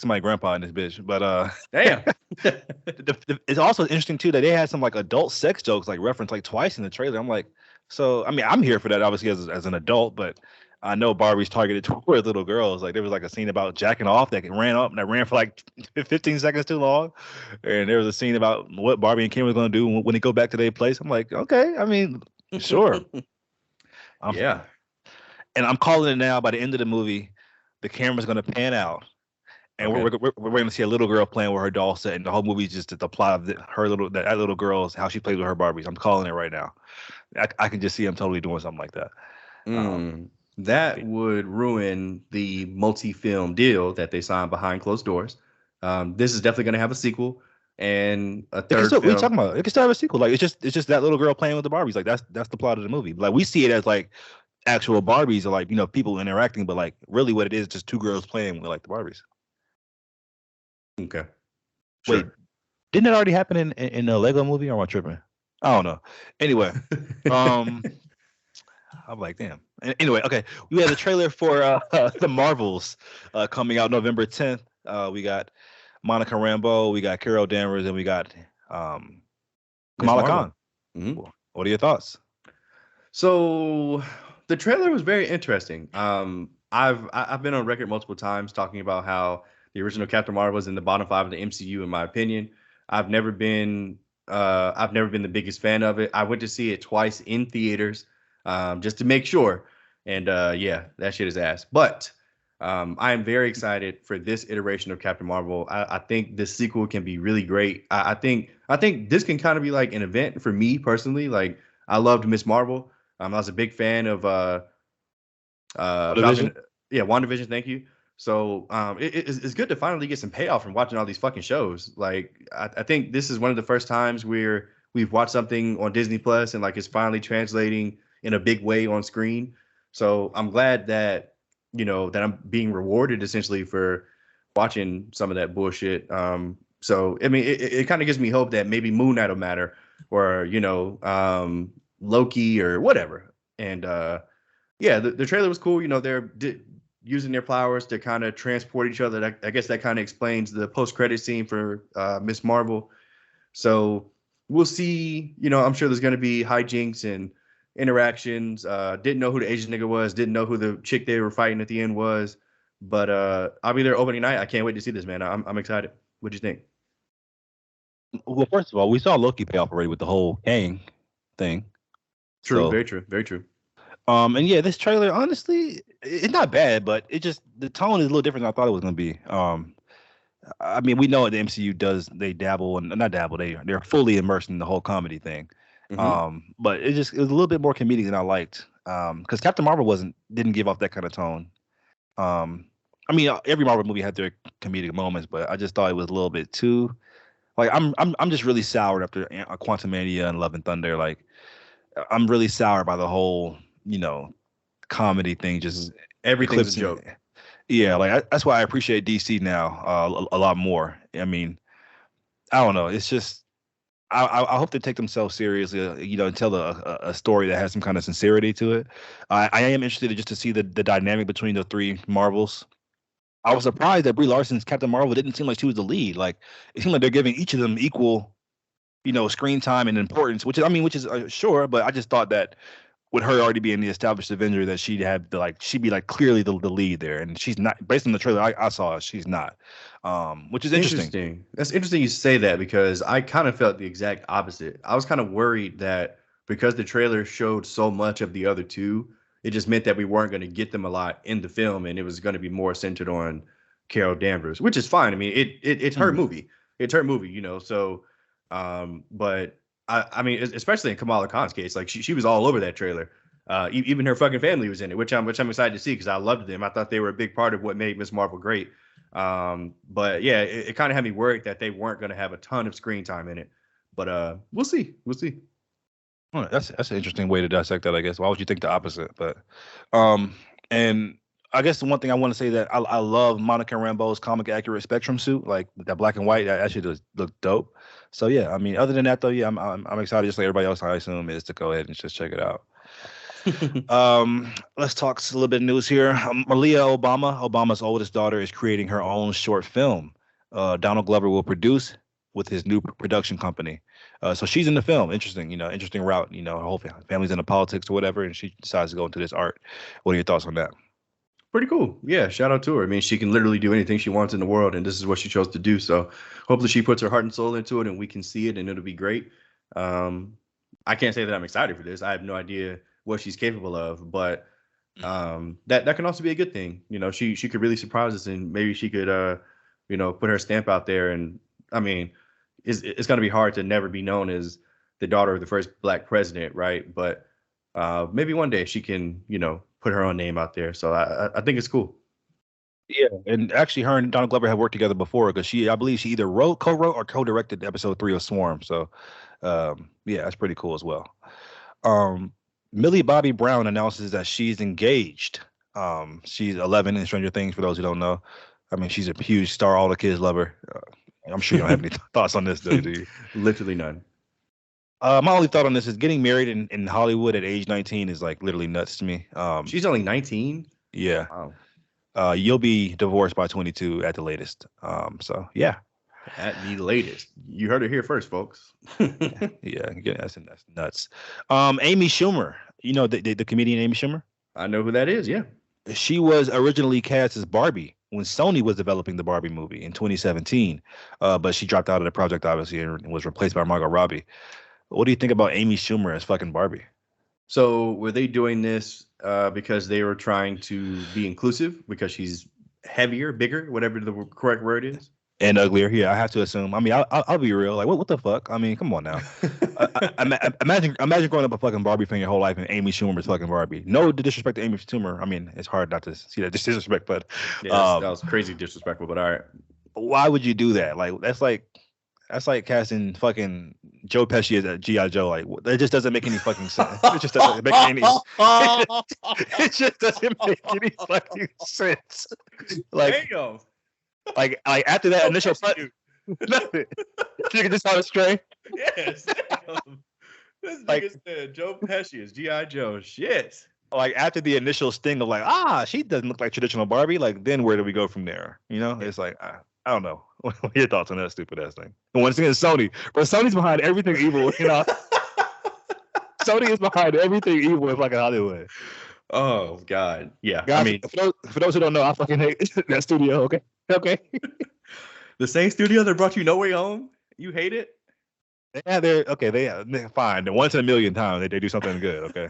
somebody's grandpa in this bitch. But damn, it's also interesting too that they had some like adult sex jokes like referenced like twice in the trailer. I'm like, so I mean, I'm here for that obviously as an adult, but I know Barbie's targeted toward little girls. Like there was like a scene about jacking off that ran for like 15 seconds too long, and there was a scene about what Barbie and Ken was going to do when they go back to their place. I'm like, okay, I mean, sure. Yeah. And I'm calling it now. By the end of the movie, the camera's going to pan out, and we're going to see a little girl playing with her doll set, and the whole movie is just the plot of that little girl's how she plays with her Barbies. I'm calling it right now. I can just see them totally doing something like that. That would ruin the multi-film deal that they signed behind closed doors. This is definitely going to have a sequel and a third film. What are you talking about? It can still have a sequel. Like it's just that little girl playing with the Barbies. Like that's the plot of the movie. Like we see it as like actual Barbies or like people interacting, but like really what it is just two girls playing with like the Barbies. Okay. Sure. Wait, didn't it already happen in a Lego movie, or am I tripping? I don't know. Anyway, I'm like, damn. Anyway, okay. We have the trailer for the Marvels coming out November 10th. We got Monica Rambeau, we got Carol Danvers, and we got Kamala Khan. Mm-hmm. What are your thoughts? So the trailer was very interesting. I've been on record multiple times talking about how the original Captain Marvel was in the bottom 5 of the MCU, in my opinion. I've never been the biggest fan of it. I went to see it twice in theaters. Just to make sure. And yeah, that shit is ass. But I am very excited for this iteration of Captain Marvel. I think this sequel can be really great. I think this can kind of be like an event for me personally. Like I loved Miss Marvel. I was a big fan of WandaVision. WandaVision. Thank you. So it's good to finally get some payoff from watching all these fucking shows. Like I think this is one of the first times where we've watched something on Disney Plus and like it's finally translating in a big way on screen. So I'm glad that, that I'm being rewarded essentially for watching some of that bullshit. So, I mean, it kind of gives me hope that maybe Moon Knight will matter or, Loki or whatever. And Yeah, the trailer was cool. You know, they're using their powers to kind of transport each other. I guess that kind of explains the post-credit scene for Miss Marvel. So we'll see. You know, I'm sure there's going to be hijinks and interactions. Didn't know who the Asian nigga was. Didn't know who the chick they were fighting at the end was. But I'll be there opening night. I can't wait to see this, man. I'm excited. What do you think? Well, first of all, we saw Loki pay off already with the whole Kang thing. True, So, very true, very true. and yeah, this trailer, honestly, it's not bad, but it just the tone is a little different than I thought it was gonna be. I mean, we know what the MCU does; they dabble and not dabble; they're fully immersed in the whole comedy thing. Mm-hmm. But it was a little bit more comedic than I liked. Because Captain Marvel didn't give off that kind of tone. I mean, every Marvel movie had their comedic moments, but I just thought it was a little bit too. Like I'm just really soured after Quantumania and Love and Thunder. Like I'm really sour by the whole comedy thing just Everything's a eclipsing joke. it. Yeah, like that's why I appreciate DC now a lot more. I mean, I don't know. It's just I hope they take themselves seriously, and tell a story that has some kind of sincerity to it. I am interested just to see the dynamic between the three Marvels. I was surprised that Brie Larson's Captain Marvel didn't seem like she was the lead. Like it seemed like they're giving each of them equal, screen time and importance. Which is sure, but I just thought that with her already being the established Avenger, that she'd be like clearly the lead there, and she's not. Based on the trailer I saw, she's not, which is interesting. Interesting. That's interesting you say that because I kind of felt the exact opposite. I was kind of worried that because the trailer showed so much of the other two, it just meant that we weren't going to get them a lot in the film, and it was going to be more centered on Carol Danvers, which is fine. I mean, it's her Mhm. movie. It's her movie, So, but I mean, especially in Kamala Khan's case, like she was all over that trailer. Even her fucking family was in it, which I'm excited to see because I loved them. I thought they were a big part of what made Miss Marvel great. But yeah, it kind of had me worried that they weren't going to have a ton of screen time in it. But we'll see. We'll see. That's an interesting way to dissect that, I guess. Why would you think the opposite? But, and I guess the one thing I want to say that I love Monica Rambeau's comic accurate Spectrum suit, like that black and white. That actually does look dope. So yeah, I mean, other than that though, yeah, I'm excited, just like everybody else. I assume is to go ahead and just check it out. Let's talk a little bit of news here. Malia Obama's oldest daughter, is creating her own short film. Donald Glover will produce with his new production company. So she's in the film. Interesting, interesting route. Her whole family's into politics or whatever, and she decides to go into this art. What are your thoughts on that? Pretty cool. Yeah, shout out to her. I mean, she can literally do anything she wants in the world, and this is what she chose to do. So hopefully she puts her heart and soul into it, and we can see it, and it'll be great. Um, I can't say that I'm excited for this. I have no idea what she's capable of, but that can also be a good thing. She could really surprise us, and maybe she could put her stamp out there. And I mean, it's going to be hard to never be known as the daughter of the first black president, right? But maybe one day she can put her own name out there. So I think it's cool. Yeah, and actually, her and Donald Glover have worked together before because I believe she either co-wrote, or co-directed episode 3 of Swarm. So, yeah, that's pretty cool as well. Um, Millie Bobby Brown announces that she's engaged. She's 11 in Stranger Things. For those who don't know, I mean, she's a huge star. All the kids love her. I'm sure you don't have any thoughts on this, though, do you? Literally none. My only thought on this is getting married in Hollywood at age 19 is like literally nuts to me. She's only 19. Yeah. Wow. You'll be divorced by 22 at the latest. So yeah. At the latest. You heard it here first, folks. Yeah, that's nuts. Amy Schumer, the comedian Amy Schumer. I know who that is. Yeah. She was originally cast as Barbie when Sony was developing the Barbie movie in 2017, but she dropped out of the project obviously and was replaced by Margot Robbie. What do you think about Amy Schumer as fucking Barbie? So were they doing this because they were trying to be inclusive because she's heavier, bigger, whatever the correct word is? And uglier, yeah. I have to assume. I mean, I'll be real. Like, what the fuck? I mean, come on now. Imagine growing up a fucking Barbie fan your whole life, and Amy Schumer was fucking Barbie. No disrespect to Amy Schumer. I mean, it's hard not to see that disrespect, but yeah, that was crazy disrespectful. But all right, why would you do that? Like, that's like casting fucking Joe Pesci as a GI Joe. Like, that just doesn't make any fucking sense. It just doesn't make any. It just doesn't make any fucking sense. Like. Damn. Like after that initial nothing. You can just have it straight. Yes. This nigga said Joe Pesci is G.I. Joe. Shit. like after the initial sting of like, she doesn't look like traditional Barbie. Like, then where do we go from there? You know, Yeah. it's like I don't know. What are your thoughts on that stupid ass thing? And once again, Sony, but Sony's behind everything evil. You know, Sony is behind everything evil in fucking Hollywood. Oh God, yeah. I Guys, mean, for those who don't know, I fucking hate that studio. Okay, okay. the same studio that brought you No Way Home, you hate it? Yeah, they're fine. They're once in a million times they do something good. Okay.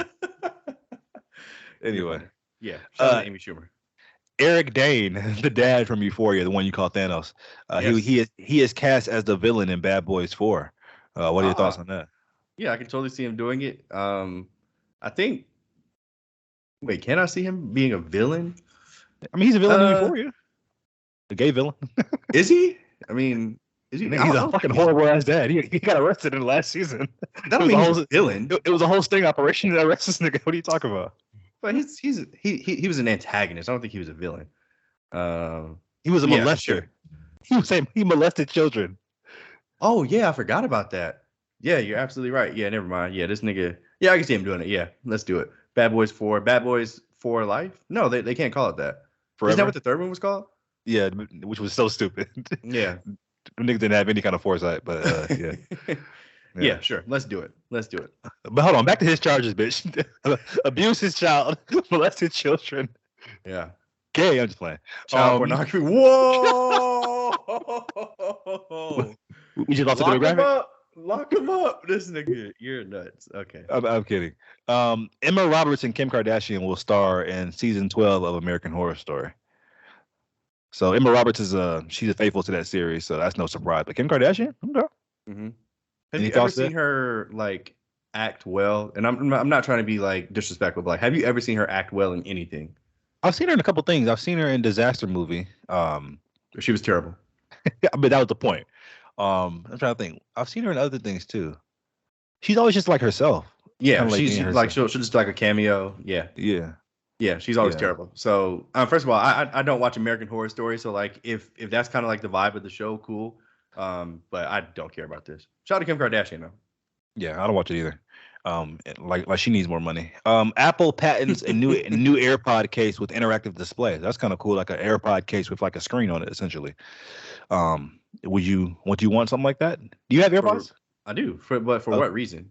You're Anyway, funny. Yeah. Shout out uh, to Amy Schumer. Eric Dane, the dad from Euphoria, the one you call Thanos, Yes. he is cast as the villain in Bad Boys 4. What are your thoughts Ah, on that? yeah, I can totally see him doing it. I think. Wait, can I see him being a villain? I mean, he's a villain in Uh, Euphoria, the gay villain. is he? I mean, is he? And he's I a don't fucking think he's. horrible ass dad. He got arrested in the last season. That It don't was a mean he's whole a villain. it was a whole sting operation to arrest this nigga. What are you talking about? But he was an antagonist. I don't think he was a villain. Um, He was a yeah, for molester. sure. He molested children. Oh yeah, I forgot about that. Yeah, you're absolutely right. Yeah, never mind. Yeah, this nigga. Yeah, I can see him doing it. Yeah, let's do it. Bad Boys for Life. No, they can't call it that. Isn't that Forever. what the third one was called? Yeah, which was so stupid. Yeah. Niggas didn't have any kind of foresight, but yeah, Yeah, yeah. sure. Let's do it. Let's do it. But hold on, back to his charges, bitch. Abuse his child, molested children, Yeah. gay. I'm just playing. Child pornography. Whoa! We just lost the Lock him demographic. up. Lock him up. This nigga, you're nuts. Okay. I'm kidding. Emma Roberts and Kim Kardashian will star in season 12 of American Horror Story. So Emma Roberts is she's faithful to that series, so that's no surprise. But Kim Kardashian, okay. Mm-hmm. Have Any you ever thoughts there? seen her like act well? And I'm not trying to be like disrespectful, but like, have you ever seen her act well in anything? I've seen her in a couple things. I've seen her in Disaster Movie. She was terrible. But that was the point. I'm trying to think. I've seen her in other things too. She's always just like herself. Yeah, Kinda like she's being like herself. she'll just do like a cameo. Yeah, Yeah. yeah, she's always Yeah. terrible. So first of all, I don't watch American Horror Story, so like if that's kind of like the vibe of the show, cool. But I don't care about this. Shout out to Kim Kardashian though. Yeah, I don't watch it either. Like she needs more money. Apple patents a new AirPod case with interactive display. That's kind of cool, like an AirPod case with like a screen on it, essentially. Would you want something like that? Do you have AirPods? I do. But for Oh. what reason?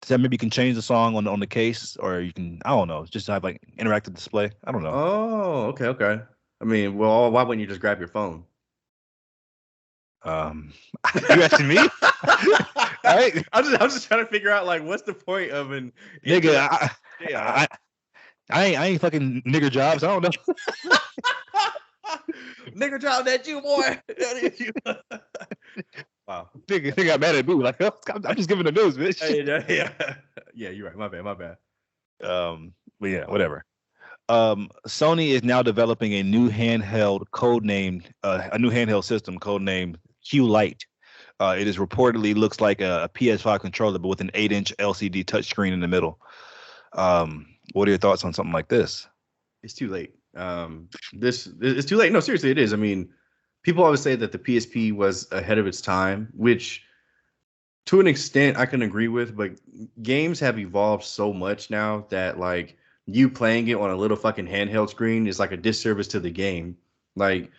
So maybe you can change the song on the case, or you can, I don't know, just have like interactive display. I don't know. Oh, okay. I mean, well, why wouldn't you just grab your phone? You asking me? Right? I'm just trying to figure out like what's the point of an Nigga, yeah. I ain't fucking nigger jobs. I don't know. Nigger job that you boy. That is you. Wow. Nigga got mad at me. Like, I'm just giving the news, bitch. Yeah, you're right. My bad. But yeah, whatever. Sony is now developing a new handheld system codenamed Q Lite. It is reportedly looks like a PS5 controller, but with an 8-inch LCD touchscreen in the middle. What are your thoughts on something like this? It's too late. This it's too late. No, seriously, it is. I mean, people always say that the PSP was ahead of its time, which to an extent I can agree with, but games have evolved so much now that like you playing it on a little fucking handheld screen is like a disservice to the game. Like,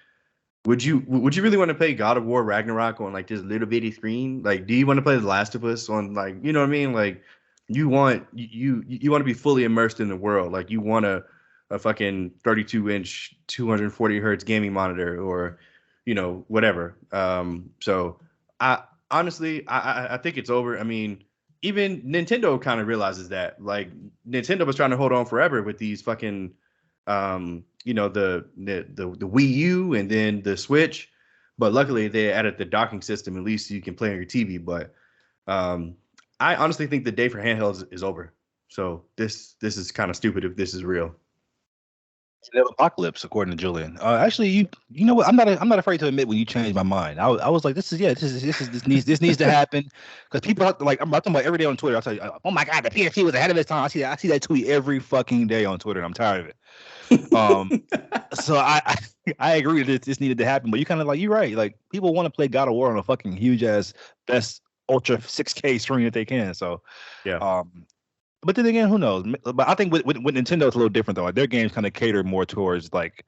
would you really want to play God of War Ragnarok on like this little bitty screen? Like, do you want to play The Last of Us on like, you know what I mean? Like, you want to be fully immersed in the world. Like, you want a fucking 32-inch 240 hertz gaming monitor or whatever. So I honestly I think it's over. I mean, even Nintendo kind of realizes that. Like, Nintendo was trying to hold on forever with these fucking the Wii U and then the Switch, but luckily they added the docking system. At least you can play on your TV. But I honestly think the day for handhelds is over. So this is kind of stupid if this is real. Apocalypse, according to Julian. Actually, you know what? I'm not afraid to admit when you changed my mind. I was like, this needs to happen because people have to, like, I'm talking about every day on Twitter. I tell you, oh my god, the PSP was ahead of its time. I see that tweet every fucking day on Twitter, and I'm tired of it. So I agree that this needed to happen, but you kind of like, you're right. Like, people want to play God of War on a fucking huge ass best ultra 6K screen that they can. So yeah. But then again, who knows? But I think with Nintendo, it's a little different though. Like their games kind of cater more towards like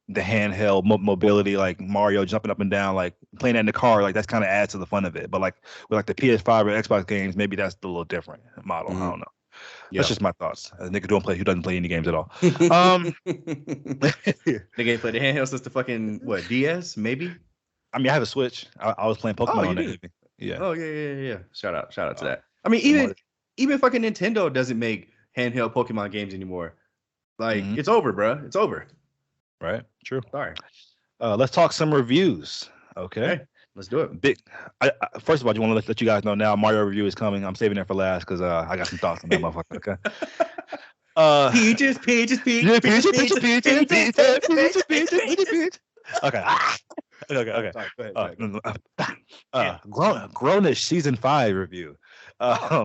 the handheld mobility, like Mario jumping up and down, like playing that in the car, like that's kind of adds to the fun of it. But like with like the PS5 or Xbox games, maybe that's a little different model. I don't know. That's Yeah. just my thoughts. A nigga who doesn't play any games at all. They ain't played the handheld since the fucking what DS maybe. I mean, I have a Switch. I was playing Pokemon on did? it. Yeah. Oh yeah. Shout out to that. I mean, even fucking Nintendo doesn't make handheld Pokemon games anymore. Like it's over, bro. It's over. Right. True. Sorry. Let's talk some reviews. Okay. Let's do it. First of all, I just want to let you guys know now. Mario review is coming. I'm saving it for last because I got some thoughts on that motherfucker. Okay. Peaches. Okay. Okay. Sorry, go ahead. Grownish season 5 review. Okay.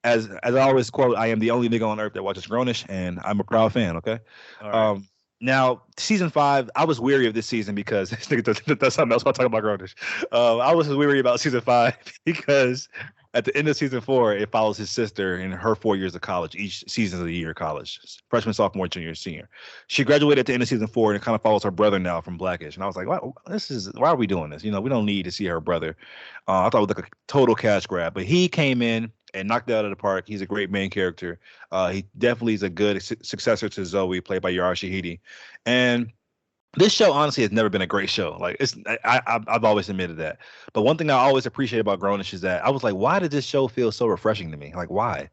As I always quote, I am the only nigga on earth that watches Grownish, and I'm a proud fan. Okay. All right. Now, season 5, I was weary of this season because this nigga does something else. I'll talk about Grownish. I was weary about season 5 because at the end of season 4, it follows his sister in her 4 years of college. Each season of the year of college, freshman, sophomore, junior, senior. She graduated at the end of season 4, and it kind of follows her brother now from Blackish. And I was like, why are we doing this? You know, we don't need to see her brother. I thought it was like a total cash grab, but he came in and knocked it out of the park. He's a great main character. He definitely is a good successor to Zoe, played by Yara Shahidi. And this show honestly has never been a great show. Like I've always admitted that. But one thing I always appreciate about Grownish is that I was like, why did this show feel so refreshing to me? Like, why?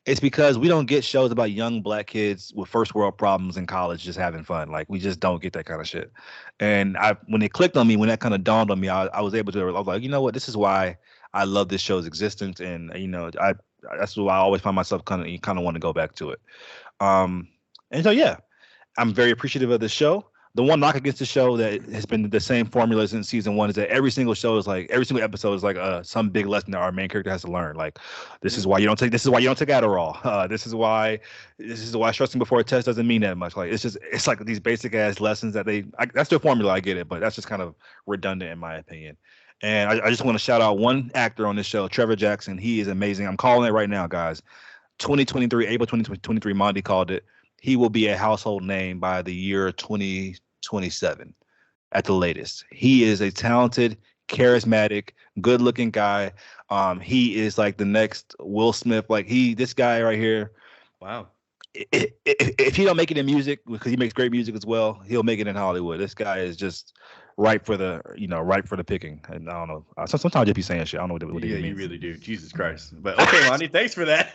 It's because we don't get shows about young black kids with first world problems in college just having fun. Like we just don't get that kind of shit. And when it clicked on me, when that kind of dawned on me, I was able to. I was like, you know what? This is why I love this show's existence, and you know, that's why I always find myself kind of want to go back to it. And so yeah, I'm very appreciative of the show. The one knock against the show that has been the same formula since season 1 is that every single episode is like some big lesson that our main character has to learn. Like this is why you don't take Adderall. This is why stressing before a test doesn't mean that much. Like it's like these basic ass lessons that that's their formula. I get it, but that's just kind of redundant in my opinion. And I just want to shout out one actor on this show, Trevor Jackson. He is amazing. I'm calling it right now, guys. 2023, April 2023, Monty called it. He will be a household name by the year 2027 at the latest. He is a talented, charismatic, good-looking guy. He is like the next Will Smith. Like this guy right here. Wow. If he don't make it in music, because he makes great music as well, he'll make it in Hollywood. This guy is just ripe for the picking. And I don't know. Sometimes you be saying shit. I don't know what it means. You really do. Jesus Christ. But okay, Monty, thanks for that.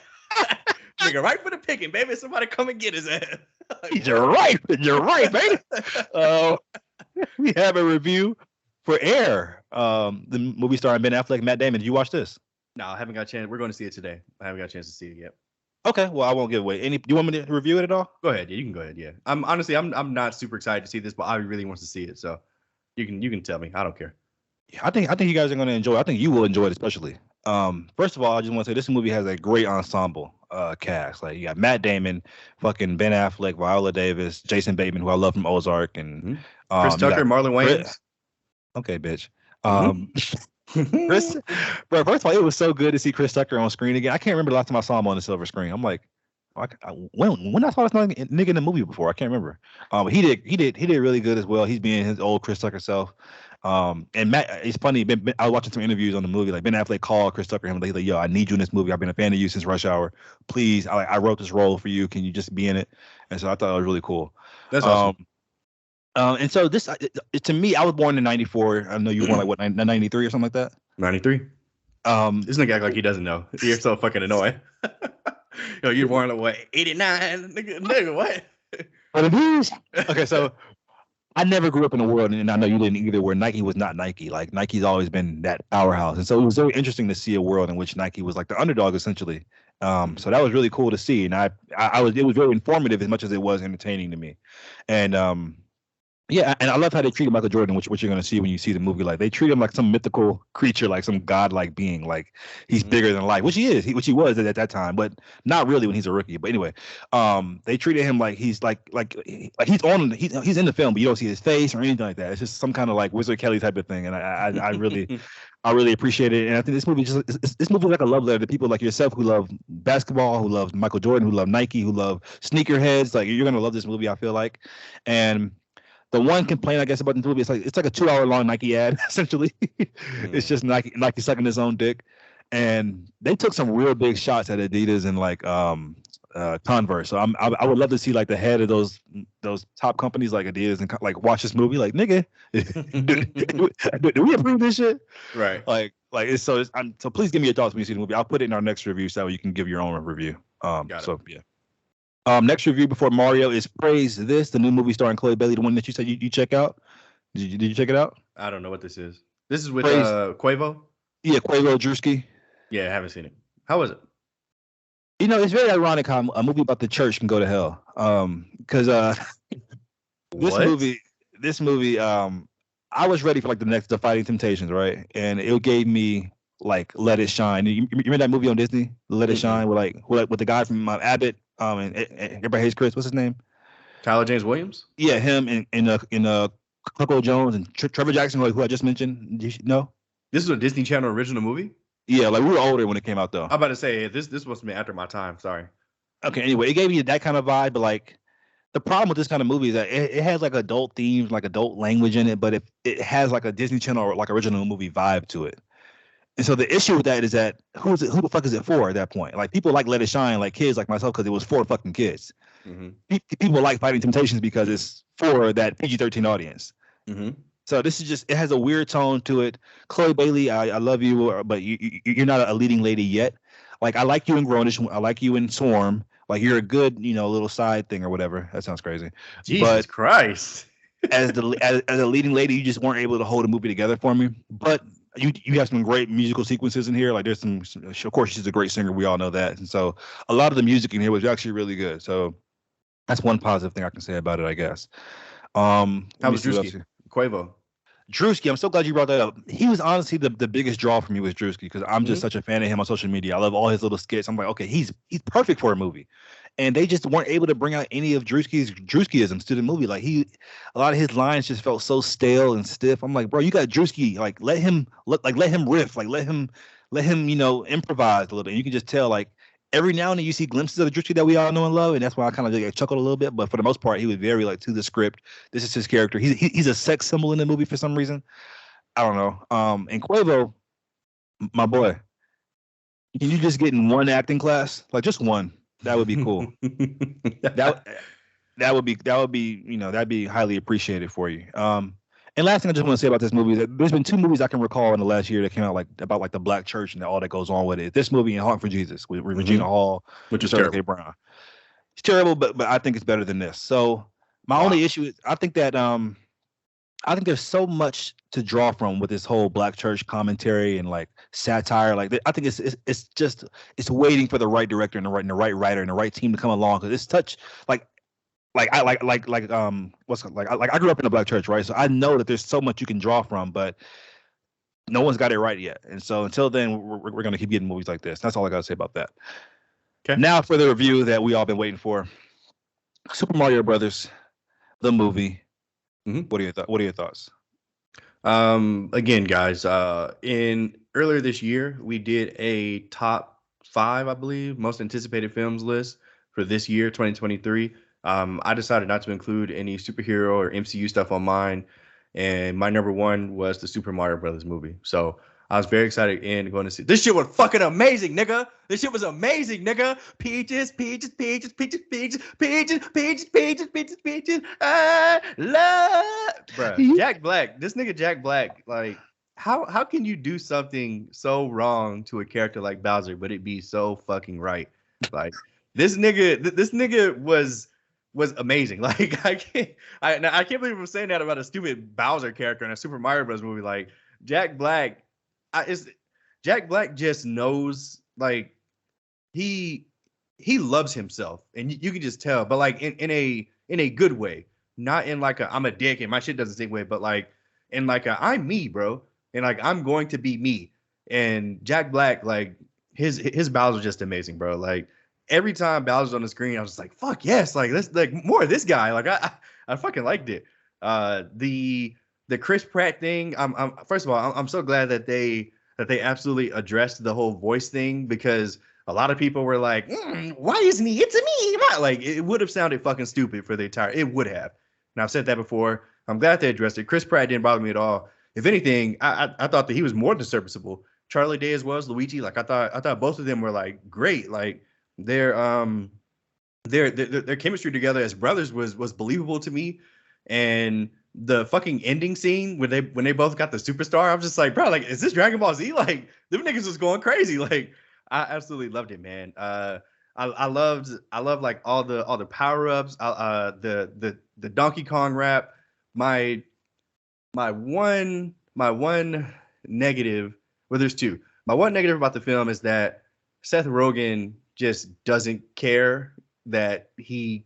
Nigga, right for the picking, baby. Somebody come and get his ass. You're right, baby. We have a review for Air, the movie starring Ben Affleck and Matt Damon. Did you watch this? No, I haven't got a chance. We're going to see it today. I haven't got a chance to see it yet. Okay, well, I won't give away any. Do you want me to review it at all? Go ahead. Yeah, you can go ahead. Yeah, I'm not super excited to see this, but I really want to see it. So you can tell me. I don't care. Yeah, I think you guys are going to enjoy it. I think you will enjoy it especially. First of all, I just want to say this movie has a great ensemble cast. Like you got Matt Damon, fucking Ben Affleck, Viola Davis, Jason Bateman, who I love from Ozark, and Chris Tucker, Marlon Wayans. Okay, bitch. Chris, bro. First of all, it was so good to see Chris Tucker on screen again. I can't remember the last time I saw him on the silver screen. I'm like, when I saw this nigga in the movie before, I can't remember. He did really good as well. He's being his old Chris Tucker self. And Matt, it's funny. I was watching some interviews on the movie. Like Ben Affleck called Chris Tucker. He's like, "Yo, I need you in this movie. I've been a fan of you since Rush Hour. Please, I wrote this role for you. Can you just be in it?" And so I thought it was really cool. That's awesome. And so this, to me, I was born in '94. I know you were born like what, '93 or something like that. 93. This nigga act like he doesn't know. You're so fucking annoying. Yo, you're born like what, 89? Nigga, what? But it is. Okay, so I never grew up in a world, and I know you didn't either, where Nike was not Nike. Like Nike's always been that powerhouse, and so it was very interesting to see a world in which Nike was like the underdog essentially. So that was really cool to see, and it was very informative as much as it was entertaining to me. And Yeah, and I love how they treated Michael Jordan, which you're gonna see when you see the movie. Like they treat him like some mythical creature, like some godlike being, like he's bigger than life, which he is, which he was at that time, but not really when he's a rookie. But anyway, they treated him like he's like he's on he's in the film, but you don't see his face or anything like that. It's just some kind of like Wizard Kelly type of thing, and I really I really appreciate it. And I think this movie this movie is like a love letter to people like yourself who love basketball, who love Michael Jordan, who love Nike, who love sneakerheads. Like you're gonna love this movie, I feel like, and. The one complaint, I guess, about the movie, it's like a 2 hour long Nike ad, essentially. It's just Nike sucking his own dick. And they took some real big shots at Adidas and like Converse. So I would love to see like the head of those top companies like Adidas and like watch this movie. Like, nigga, do we approve this shit? Right. So please give me your thoughts when you see the movie. I'll put it in our next review so you can give your own review. Yeah. Next review before Mario is Praise This, the new movie starring Chloe Bailey, the one that you said you check out. Did you check it out? I don't know what this is. This is with Quavo? Yeah, Quavo Drewski. Yeah, I haven't seen it. How was it? You know, it's very ironic how a movie about the church can go to hell. Because this movie, I was ready for like the Fighting Temptations, right? And it gave me like Let It Shine. You remember that movie on Disney, Let It Shine, with the guy from Abbott, and Everybody Hates Chris. What's his name? Tyler James Williams. Yeah, him and Coco Jones and Trevor Jackson, who I just mentioned. Did you know? This is a Disney Channel original movie. Yeah, like we were older when it came out, though. I'm about to say this must have been after my time. Sorry. Okay. Anyway, it gave me that kind of vibe, but like the problem with this kind of movie is that it has like adult themes, like adult language in it, but it has like a Disney Channel or like original movie vibe to it. And so the issue with that is that who the fuck is it for at that point? Like people like Let It Shine, like kids like myself, because it was for fucking kids. Mm-hmm. People like Fighting Temptations because it's for that PG-13 audience. Mm-hmm. So this is just, it has a weird tone to it. Chloe Bailey, I love you, but you're not a leading lady yet. Like I like you in Grownish, I like you in Swarm. Like you're a good, little side thing or whatever. That sounds crazy. Jesus Christ. as a leading lady, you just weren't able to hold a movie together for me. But you have some great musical sequences in here. Like there's some, of course, she's a great singer. We all know that. And so a lot of the music in here was actually really good. So that's one positive thing I can say about it, I guess. How was Drewski? Quavo. Drewski, I'm so glad you brought that up. He was honestly the biggest draw for me was Drewski because I'm just such a fan of him on social media. I love all his little skits. I'm like, okay, he's perfect for a movie. And they just weren't able to bring out any of Drewskiisms to the movie. Like a lot of his lines just felt so stale and stiff. I'm like, bro, you got Drewski. Like let him riff. Like let him improvise a little bit. And you can just tell like every now and then you see glimpses of the Drewski that we all know and love, and that's why I kind of like chuckled a little bit. But for the most part, he was very like to the script. This is his character. He's a sex symbol in the movie for some reason. I don't know. And Quavo, my boy, can you just get in one acting class? Like just one. That would be cool. that would be that'd be highly appreciated for you. And last thing I just want to say about this movie is that there's been two movies I can recall in the last year that came out like about like the Black church and all that goes on with it. This movie and Honk for Jesus with Regina Hall, which is terrible. Brown. It's terrible, but I think it's better than this. So my only issue is I think there's so much to draw from with this whole Black church commentary and like satire. Like I think it's waiting for the right director and the right writer and the right team to come along because it's such I grew up in a Black church, right? So I know that there's so much you can draw from, but no one's got it right yet. And so until then, we're going to keep getting movies like this. That's all I got to say about that. Okay. Now for the review that we all been waiting for, Super Mario Brothers, the movie. Mm-hmm. What are your thoughts? Again, guys, in earlier this year, we did a top 5, I believe, most anticipated films list for this year, 2023. I decided not to include any superhero or MCU stuff on mine, and my number 1 was the Super Mario Brothers movie. So I was very excited and going to see this shit was fucking amazing, nigga. This shit was amazing, nigga. Peaches. I love, bruh. Jack Black. This nigga Jack Black. Like, how can you do something so wrong to a character like Bowser, but it be so fucking right? Like this nigga was amazing. Like I can't believe I'm saying that about a stupid Bowser character in a Super Mario Bros. Movie. Like Jack Black. Jack Black just knows, like he loves himself, and you can just tell. But like in a good way, not in like a I'm a dick and my shit doesn't sink with, but like in like a I'm me, bro, and like I'm going to be me. And Jack Black, like his battles are just amazing, bro. Like every time Bowser's on the screen, I was just like, fuck yes, like let's like more of this guy. Like I fucking liked it. The Chris Pratt thing. I'm first of all, I'm so glad that they absolutely addressed the whole voice thing, because a lot of people were like, why isn't he? It's me. Like it would have sounded fucking stupid for the entire. It would have. And I've said that before. I'm glad they addressed it. Chris Pratt didn't bother me at all. If anything, I thought that he was more than serviceable. Charlie Day as well as Luigi. Like I thought both of them were like great. Like their chemistry together as brothers was believable to me. And the fucking ending scene when they both got the superstar, I'm just like, bro, like, is this Dragon Ball Z? Like, them niggas was going crazy. Like, I absolutely loved it, man. I loved like all the power ups. The Donkey Kong rap. My one negative. Well, there's two. My one negative about the film is that Seth Rogen just doesn't care that he.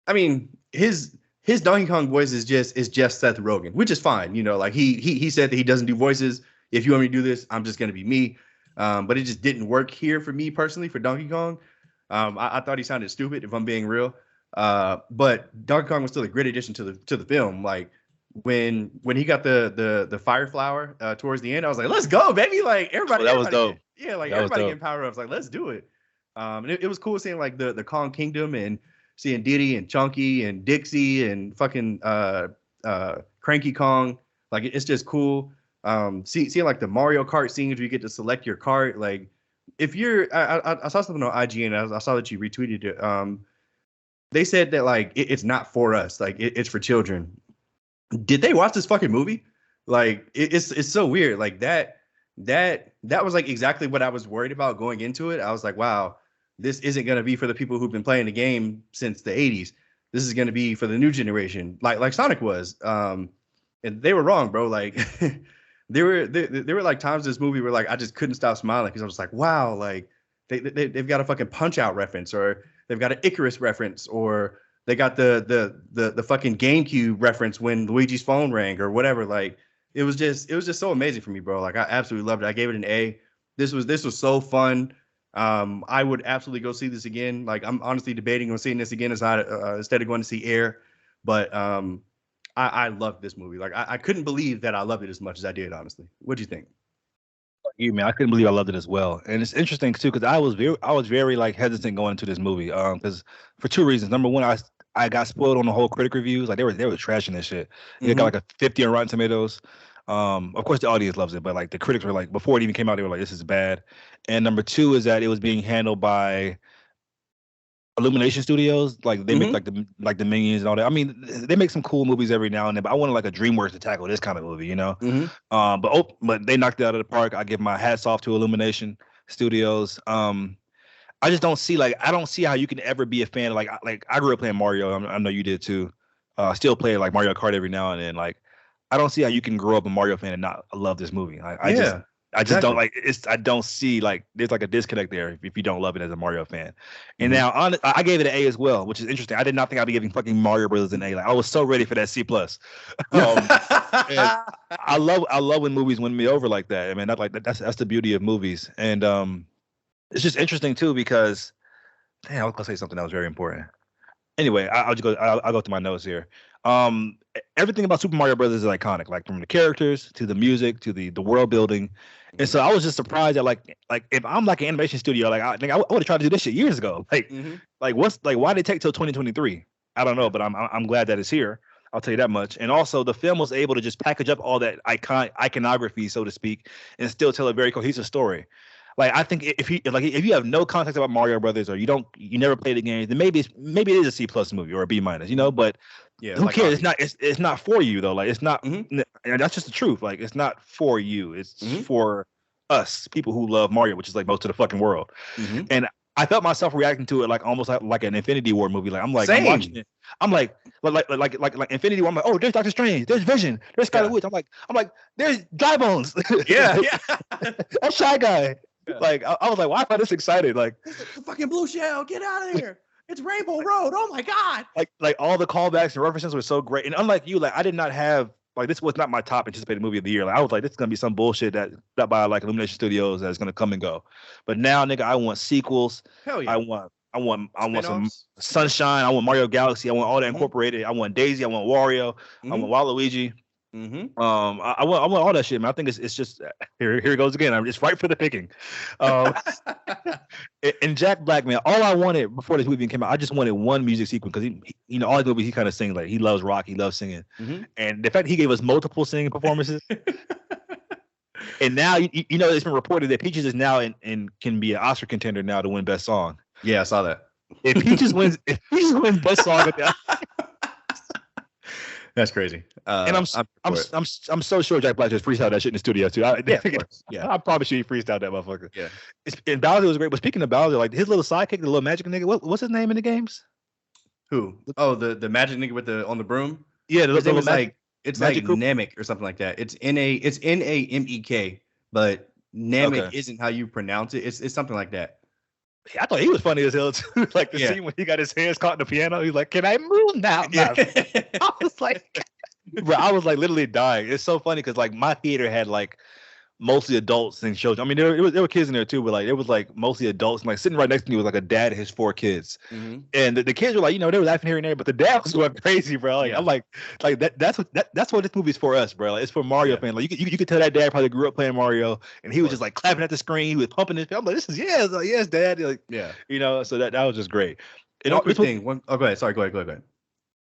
I mean, his Donkey Kong voice is just Seth Rogen, which is fine. You know, like he said that he doesn't do voices. If you want me to do this, I'm just gonna be me. But it just didn't work here for me personally for Donkey Kong. I thought he sounded stupid, if I'm being real. But Donkey Kong was still a great addition to the film. Like when he got the fire flower towards the end, I was like, let's go, baby! Like everybody, that was dope. Yeah, like everybody getting power ups. Like let's do it. And it was cool seeing like the Kong Kingdom and seeing Diddy and Chunky and Dixie and fucking Cranky Kong. Like it's just cool. Seeing like the Mario Kart scenes where you get to select your cart. Like if you're, I saw something on IGN. I saw that you retweeted it. They said that like it's not for us. Like it's for children. Did they watch this fucking movie? Like it's so weird. Like that was like exactly what I was worried about going into it. I was like, wow, this isn't going to be for the people who've been playing the game since the 80s. This is going to be for the new generation, like Sonic was. And they were wrong, bro. Like there were like times in this movie where like I just couldn't stop smiling because I was like, wow, like they've got a fucking Punch Out reference, or they've got an Icarus reference, or they got the fucking GameCube reference when Luigi's phone rang or whatever. Like it was just so amazing for me, bro. Like I absolutely loved it. I gave it an A. This was so fun. I would absolutely go see this again. Like I'm honestly debating on seeing this again instead of going to see Air. But I loved this movie. Like I couldn't believe that I loved it as much as I did. Honestly, what do you think? You man, I couldn't believe I loved it as well, and it's interesting too because I was very like hesitant going into this movie because for two reasons. Number one, I got spoiled on the whole critic reviews. Like they were trashing this shit. It got like a 50 on Rotten Tomatoes. Of course the audience loves it, but like the critics were like, before it even came out, they were like, this is bad. And number two is that it was being handled by Illumination Studios. Like they make like the Minions and all that. I mean, they make some cool movies every now and then, but I wanted like a DreamWorks to tackle this kind of movie, you know. But they knocked it out of the park. I give my hats off to Illumination Studios. I just don't see I don't see how you can ever be a fan of like I grew up playing Mario. I know you did too. Still play like Mario Kart every now and then. Like I don't see how you can grow up a Mario fan and not love this movie. Like I just don't like it's. I don't see like there's like a disconnect there if you don't love it as a Mario fan. And now I gave it an A as well, which is interesting. I did not think I'd be giving fucking Mario Brothers an A. Like I was so ready for that C plus. I love when movies win me over like that. I mean, that's the beauty of movies. And it's just interesting too because damn, I was gonna say something that was very important. Anyway, I'll just go. I'll go through my notes here. Everything about Super Mario Brothers is iconic, like from the characters to the music to the world building. And so I was just surprised that like if I'm like an animation studio, like I would have tried to do this shit years ago. Like what's like why did it take till 2023? I don't know, but I'm glad that it's here. I'll tell you that much. And also the film was able to just package up all that iconography, so to speak, and still tell a very cohesive story. Like I think if you have no context about Mario Brothers or you never played the game, then maybe it is a C plus movie or a B minus, you know. But who cares? It's not for you though. Like it's not. And that's just the truth. Like it's not for you. It's for us, people who love Mario, which is like most of the fucking world. And I felt myself reacting to it like almost like an Infinity War movie. Like I'm watching it. I'm like Infinity War. I'm like, oh, there's Doctor Strange, there's Vision, there's Scarlet Witch. I'm like, there's Dry Bones. That's Shy Guy. Like I was like, why am I this excited? Like fucking Blue Shell, get out of here. It's Rainbow Road. Oh my god! Like all the callbacks and references were so great. And unlike you, like I did not have like this was not my top anticipated movie of the year. Like I was like, this is gonna be some bullshit that by like Illumination Studios that's gonna come and go. But now, nigga, I want sequels. Hell yeah! I want some Spinoffs. Sunshine. I want Mario Galaxy. I want all that Mhm. incorporated. I want Daisy. I want Wario. I want Waluigi. Mm-hmm. I want all that shit, man. I think it's just here it goes again. I'm just right for the picking. And Jack Black, man, all I wanted before this movie came out, I just wanted one music sequence because he you know, all his movies he kind of sings like he loves rock, he loves singing, and the fact he gave us multiple singing performances, and now you know it's been reported that Peaches is now and can be an Oscar contender now to win Best Song. Yeah, I saw that. If Peaches wins Best Song at the That's crazy. And I'm so sure Jack Black just freestyled that shit in the studio too. I promise you he freestyled that motherfucker. Yeah. And Bowser was great. But speaking of Bowser, like his little sidekick, the little magic nigga, what's his name in the games? Who? Oh, the magic nigga with the on the broom. Yeah, his name is like Namek or something like that. It's Namek, but Namek isn't how you pronounce it. It's something like that. I thought he was funny as hell too. Like the scene when he got his hands caught in the piano, he's like, "Can I move now?" Yeah. I was like, bro, I was like literally dying. It's so funny because like my theater had like mostly adults and children. I mean, there were kids in there too, but like it was like mostly adults. And, like sitting right next to me was like a dad and his 4 kids, and the kids were like, you know, they were laughing here and there, but the dad was going crazy, bro. Like I'm like that's what this movie's for us, bro. Like it's for Mario fans. Like you could tell that dad probably grew up playing Mario, and he was just like clapping at the screen, he was pumping his. I'm like, this is yes, dad. Like you know, so that was just great. And go ahead. Sorry, go ahead.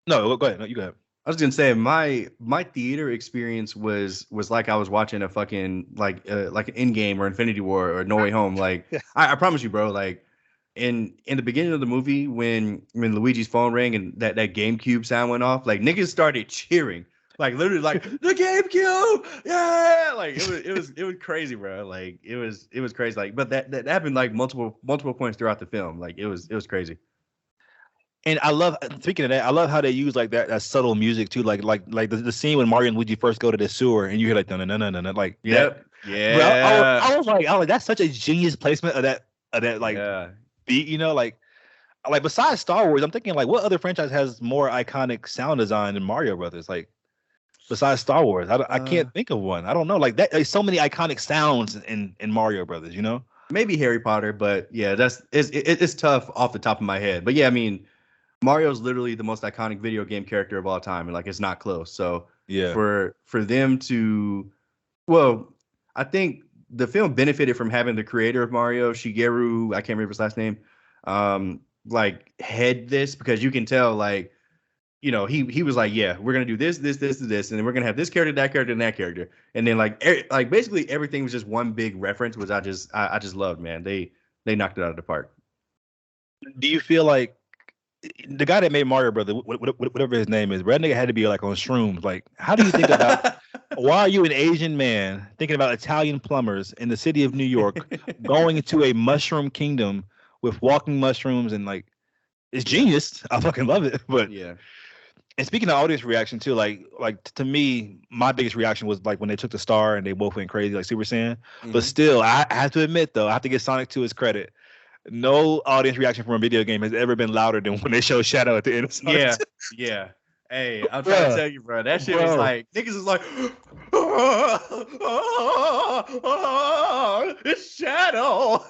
No, go ahead. No, you go ahead. I was gonna say my theater experience was like I was watching a fucking like an Endgame or Infinity War or No Way Home. Like I promise you, bro. Like in the beginning of the movie when Luigi's phone rang and that GameCube sound went off, like niggas started cheering. Like literally, like the GameCube, yeah! Like it was crazy, bro. Like it was crazy. Like, but that happened like multiple points throughout the film. Like it was crazy. And I love, speaking of that, I love how they use like that subtle music too, like the scene when Mario and Luigi first go to the sewer, and you hear like no, like yeah. Bro, I was like that's such a genius placement of that like beat, you know, like besides Star Wars, I'm thinking like what other franchise has more iconic sound design than Mario Brothers? Like besides Star Wars, I can't think of one. I don't know, like that. There's so many iconic sounds in Mario Brothers, you know. Maybe Harry Potter, but yeah, it's tough off the top of my head. But yeah, I mean. Mario's literally the most iconic video game character of all time, and like it's not close. So yeah, for them to, well, I think the film benefited from having the creator of Mario, Shigeru, I can't remember his last name, like head this, because you can tell like, you know, he was like, yeah, we're gonna do this, and then we're gonna have this character, that character, and that character, and then like basically everything was just one big reference, which I just loved, man. They knocked it out of the park. Do you feel like the guy that made Mario Brother, whatever his name is, that nigga had to be like on shrooms? Like, how do you think about? Why are you an Asian man thinking about Italian plumbers in the city of New York going into a mushroom kingdom with walking mushrooms and like, it's genius. I fucking love it. But yeah. And speaking of audience reaction too, like to me, my biggest reaction was like when they took the star and they both went crazy, like Super Saiyan. But still, I have to admit though, I have to give Sonic 2 his credit. No audience reaction from a video game has ever been louder than when they show Shadow at the end of Sonic 2. Yeah. Hey, I'm trying to tell you, bro. That shit was like, niggas is like, it's Shadow.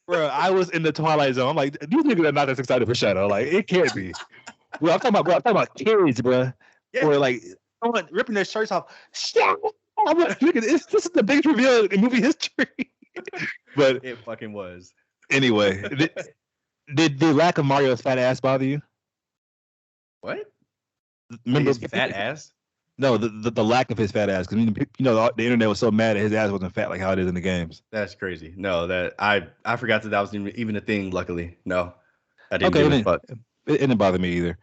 Bro, I was in the Twilight Zone. I'm like, these niggas are not as excited for Shadow. Like, it can't be. Well, I'm talking about kids, bro. Yeah. Or like, someone ripping their shirts off. Shadow. I'm like, look at this. This is the biggest reveal in movie history. But it fucking was. Anyway, did the lack of Mario's fat ass bother you? What? Remember his fat ass? No, the lack of his fat ass. Because you know the internet was so mad that his ass wasn't fat like how it is in the games. That's crazy. No, that I forgot that was even a thing. Luckily, no, I didn't give a fuck. It didn't bother me either.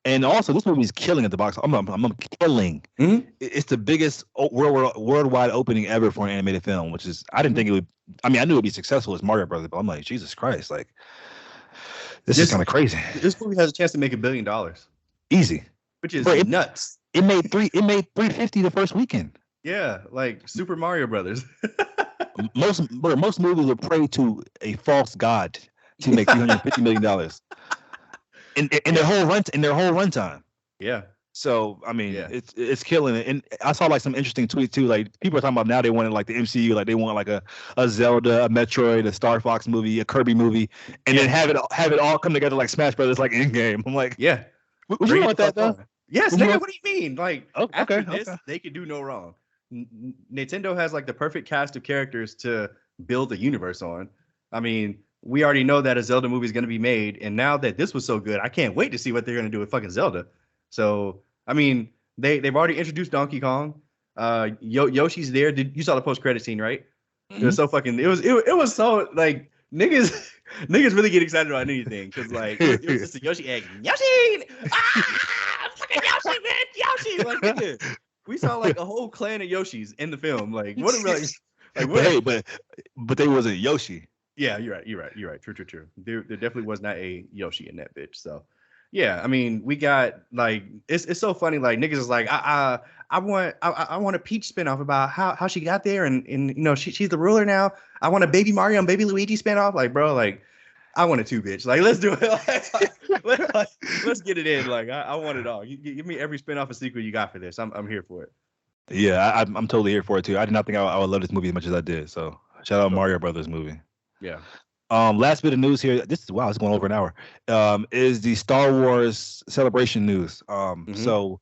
And also, this movie's killing at the box. I'm killing. Mm-hmm. It's the biggest worldwide opening ever for an animated film, which is I didn't think it would. I mean, I knew it would be successful as Mario Brothers, but I'm like, Jesus Christ, like this is kind of crazy. This movie has a chance to make $1 billion, easy, which is nuts. It made $350 the first weekend. Yeah, like Super Mario Brothers. most movies would pray to a false god to make $350 million. in Yeah. their whole runtime. Yeah. So I mean, Yeah. it's killing it. And I saw like some interesting tweets too. Like people are talking about now they wanted like the MCU, like they want like a Zelda, a Metroid, a Star Fox movie, a Kirby movie, and then Yeah. have it all come together like Smash Brothers, like in game. I'm like, Yeah. would you Bring it want the fuck that though? on. Yes, Would you nigga. want? What do you mean? Like Oh, after okay, this, okay. they could do no wrong. Nintendo has like the perfect cast of characters to build a universe on. I mean, we already know that a Zelda movie is going to be made, and now that this was so good, I can't wait to see what they're going to do with fucking Zelda. So, I mean, they've already introduced Donkey Kong. Yoshi's there. You saw the post credit scene, right? It was so fucking. It was so like niggas. Niggas really get excited about anything because like it was just a Yoshi egg. Yoshi, fucking Yoshi, man, Yoshi. Like nigga, we saw like a whole clan of Yoshis in the film. Like what? Like what? Hey, but they wasn't Yoshi. Yeah, you're right. True. There definitely was not a Yoshi in that bitch. So yeah, I mean, we got like it's so funny. Like niggas is like I want a Peach spinoff about how she got there and you know she's the ruler now. I want a Baby Mario and Baby Luigi spinoff. Like bro, like I want it too, bitch. Like let's do it. Let's get it in. Like I want it all. You give me every spinoff and sequel you got for this. I'm here for it. Yeah, I'm totally here for it too. I did not think I would love this movie as much as I did. So shout out Mario Brothers movie. Yeah. Last bit of news here. This is wow, it's going over an hour. Is the Star Wars Celebration news. So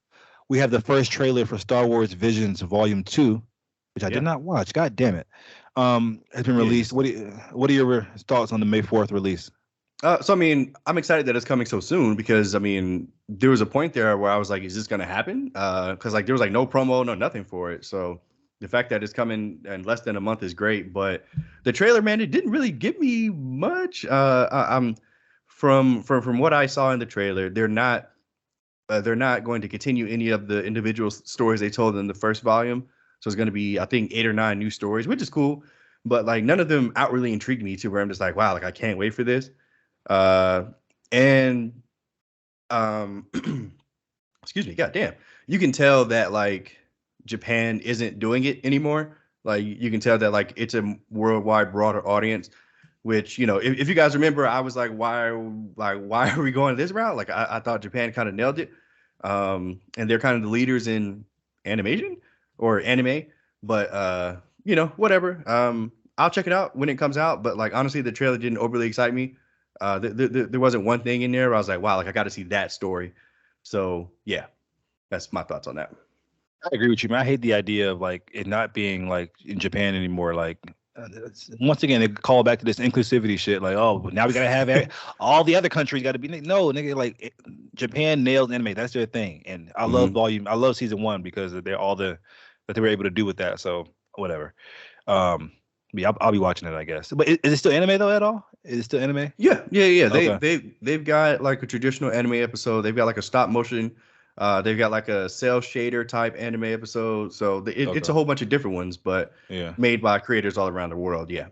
we have the first trailer for Star Wars Visions Volume 2, which I did not watch. God damn it. Has been released. What are your thoughts on the May 4th release? So I mean, I'm excited that it's coming so soon because I mean, there was a point there where I was like, is this gonna happen? Because like there was like no promo, no nothing for it. So the fact that it's coming in less than a month is great, but the trailer, man, it didn't really give me much. I'm from what I saw in the trailer, they're not going to continue any of the individual stories they told in the first volume. So it's going to be, I think, 8 or 9 new stories, which is cool, but like none of them really intrigued me to where I'm just like, wow, like I can't wait for this. And excuse me, goddamn, you can tell that like Japan isn't doing it anymore. Like you can tell that like it's a worldwide broader audience, which, you know, if you guys remember, I was like, why are we going this route? Like I thought Japan kind of nailed it. And they're kind of the leaders in animation or anime, but you know, whatever. I'll check it out when it comes out. But like honestly, the trailer didn't overly excite me. There wasn't one thing in there where I was like, wow, like I got to see that story. So yeah, that's my thoughts on that. I agree with you, man. I hate the idea of like it not being like in Japan anymore. Like once again, they call back to this inclusivity shit. Like, oh, now we gotta have all the other countries got to be. No, nigga, like Japan nailed anime. That's their thing, and I love I love season 1 because they're all that they were able to do with that. So whatever. Yeah, I'll be watching it, I guess. But is it still anime though at all? Is it still anime? Yeah. Okay. They've got like a traditional anime episode. They've got like a stop motion. They've got like a cell shader type anime episode. So it's a whole bunch of different ones, but made by creators all around the world. Yeah.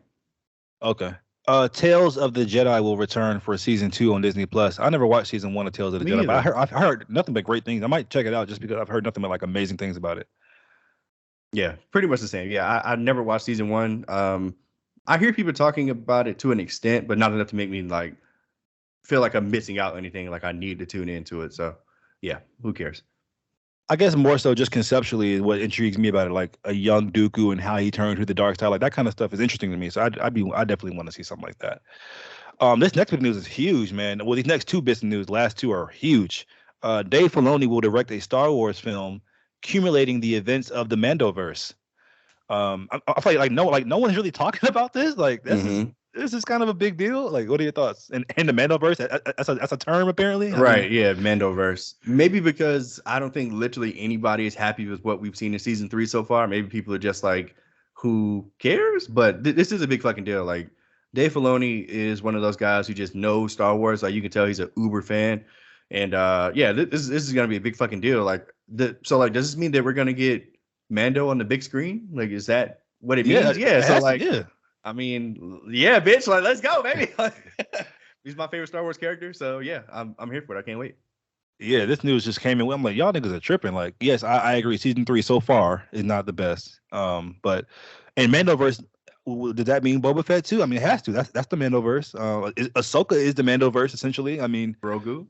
Okay. Tales of the Jedi will return for season 2 on Disney Plus. I never watched season 1 of Tales of the Jedi, but I've heard nothing but great things. I might check it out just because I've heard nothing but like amazing things about it. Yeah, pretty much the same. Yeah, I never watched season 1. I hear people talking about it to an extent, but not enough to make me like feel like I'm missing out on anything. Like I need to tune into it. So yeah, who cares? I guess more so just conceptually what intrigues me about it, like a young Dooku and how he turned to the dark side, like that kind of stuff is interesting to me. So I definitely want to see something like that. This next bit of news is huge, man. Well, these next 2 bits of news, last 2 are huge. Dave Filoni will direct a Star Wars film accumulating the events of the Mandoverse. I feel like no one's really talking about this. Like this is kind of a big deal. Like, what are your thoughts? And the Mandoverse, that's a term apparently. Right? Yeah, Mandoverse. Maybe because I don't think literally anybody is happy with what we've seen in season 3 so far. Maybe people are just like, who cares? But this is a big fucking deal. Like, Dave Filoni is one of those guys who just knows Star Wars. Like, you can tell he's an uber fan. And yeah, this is gonna be a big fucking deal. Like, so like, does this mean that we're gonna get Mando on the big screen? Like, is that what it means? Yeah. So like, I mean, yeah, bitch. Like, let's go, baby. He's my favorite Star Wars character. So yeah, I'm here for it. I can't wait. Yeah, this news just came in. I'm like, y'all niggas are tripping. Like, yes, I agree. Season 3 so far is not the best. But in Mandoverse, did that mean Boba Fett too? I mean, it has to. That's the Mandoverse. Ahsoka is the Mandoverse essentially. I mean, Grogu.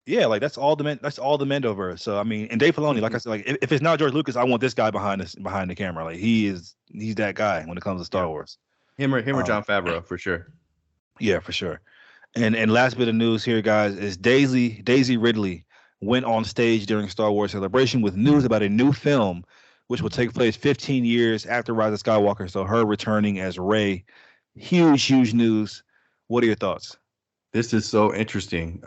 Yeah, like that's all the Mandoverse. So I mean, and Dave Filoni, like I said, like if it's not George Lucas, I want this guy behind the camera. Like he's that guy when it comes to Yeah, Star Wars. him or Um, John Favreau for sure. yeah, for sure. And last bit of news here, guys, is Daisy Ridley went on stage during Star Wars Celebration with news about a new film, which will take place 15 years after Rise of Skywalker. So her returning as Rey, huge news. What are your thoughts? This is so interesting.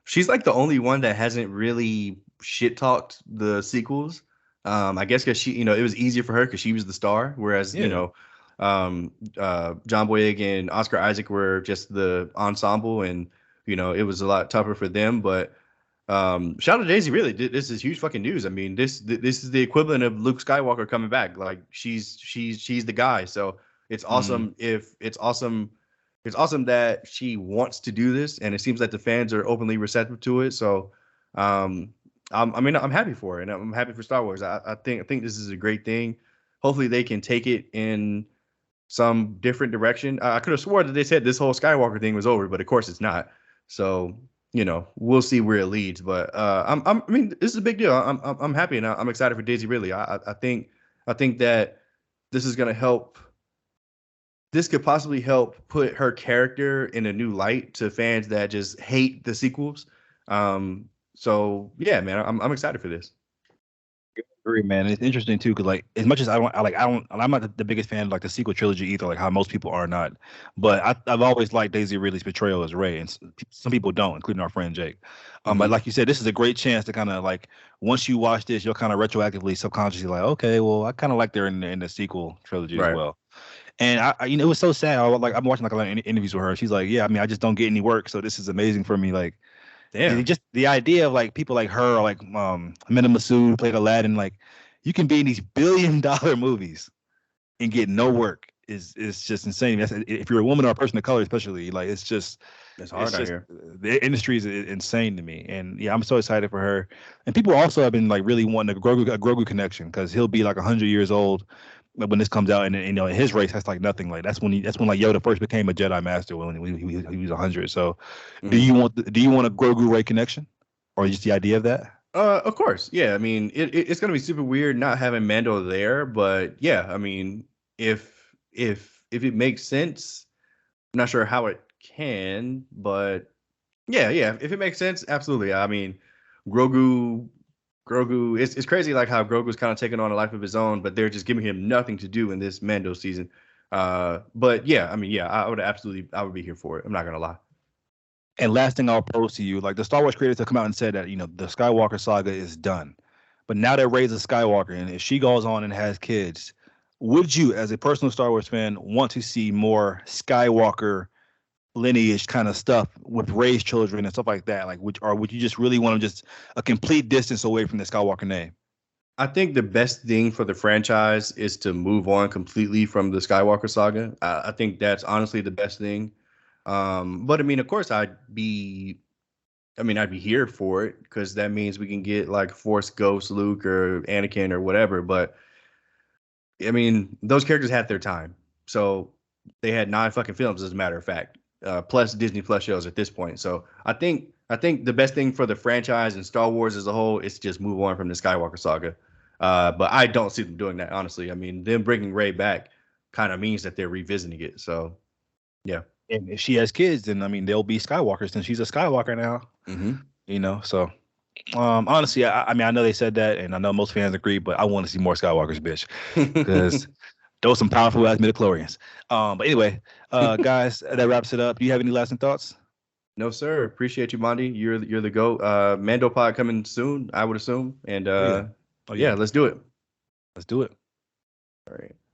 She's like the only one that hasn't really shit talked the sequels. I guess because she, it was easier for her because she was the star, whereas Yeah. John Boyega and Oscar Isaac were just the ensemble, and it was a lot tougher for them. But shout out to Daisy, really, this is huge fucking news. I mean, this is the equivalent of Luke Skywalker coming back. Like she's the guy. So it's Mm. awesome if it's awesome. It's awesome that she wants to do this, and it seems like the fans are openly receptive to it. So, um, I'm happy for it, and I'm happy for Star Wars. I think this is a great thing. Hopefully, they can take it in some different direction. I could have swore that they said this whole Skywalker thing was over, but of course it's not. So, we'll see where it leads. But I mean, this is a big deal. I'm happy and I'm excited for Daisy Ridley. I think that this is gonna help. This could possibly help put her character in a new light to fans that just hate the sequels. So yeah, man, I'm excited for this. Agree, man. It's interesting too, because like as much as I'm not the biggest fan of like the sequel trilogy either, like how most people are not. But I've always liked Daisy Ridley's portrayal as Rey, and some people don't, including our friend Jake. But Hmm. like you said, this is a great chance to kind of like once you watch this, you'll kind of retroactively, subconsciously like, okay, well, I kind of like her in the sequel trilogy as Right. well. And it was so sad. I'm watching like a lot of interviews with her. She's like, yeah, I mean, I just don't get any work, so this is amazing for me. Like, and Damn. just the idea of like people like her, or like Amanda Massoud who played Aladdin, like you can be in these billion-dollar movies and get no work is just insane. If you're a woman or a person of color, especially, like It's it's hard out just here. the industry is insane to me. And yeah, I'm so excited for her. And people also have been like really wanting a Grogu connection because he'll be like 100 years old when this comes out, and his race that's like nothing. Like that's when like Yoda first became a Jedi Master when he was 100. So Hmm. do you want a Grogu Ray connection, or just the idea of that? Of course, yeah. I mean, it's gonna be super weird not having Mando there, but yeah, I mean, if it makes sense, I'm not sure how it can, but yeah. If it makes sense, absolutely. I mean, Grogu, Grogu. It's crazy like how Grogu's kind of taking on a life of his own, but they're just giving him nothing to do in this Mando season. But yeah, I mean, yeah, I would be here for it. I'm not gonna lie. And last thing I'll pose to you, like the Star Wars creators have come out and said that the Skywalker saga is done, but now that Rey's a Skywalker, and if she goes on and has kids, would you, as a personal Star Wars fan, want to see more Skywalker lineage kind of stuff with Rey's children and stuff like that? Like, would you just really want to just a complete distance away from the Skywalker name? I think the best thing for the franchise is to move on completely from the Skywalker saga. I think that's honestly the best thing. But I mean, of course, I'd be here for it because that means we can get like Force Ghost Luke or Anakin or whatever. But I mean, those characters had their time, so they had 9 fucking films, as a matter of fact, plus Disney Plus shows at this point. So I think the best thing for the franchise and Star Wars as a whole is to just move on from the Skywalker saga. But I don't see them doing that, honestly. I mean, them bringing Ray back kind of means that they're revisiting it. So yeah. And if she has kids, then I mean they'll be Skywalkers since she's a Skywalker now. Hmm. So honestly, I mean I know they said that, and I know most fans agree, but I want to see more Skywalkers, bitch, because those some powerful ass midichlorians. But anyway, guys, that wraps it up. Do you have any lasting thoughts? No, sir. Appreciate you, Mondi. You're the goat. Mando pod coming soon, I would assume. And Oh yeah, oh yeah, yeah. let's do it. Let's do it. All right.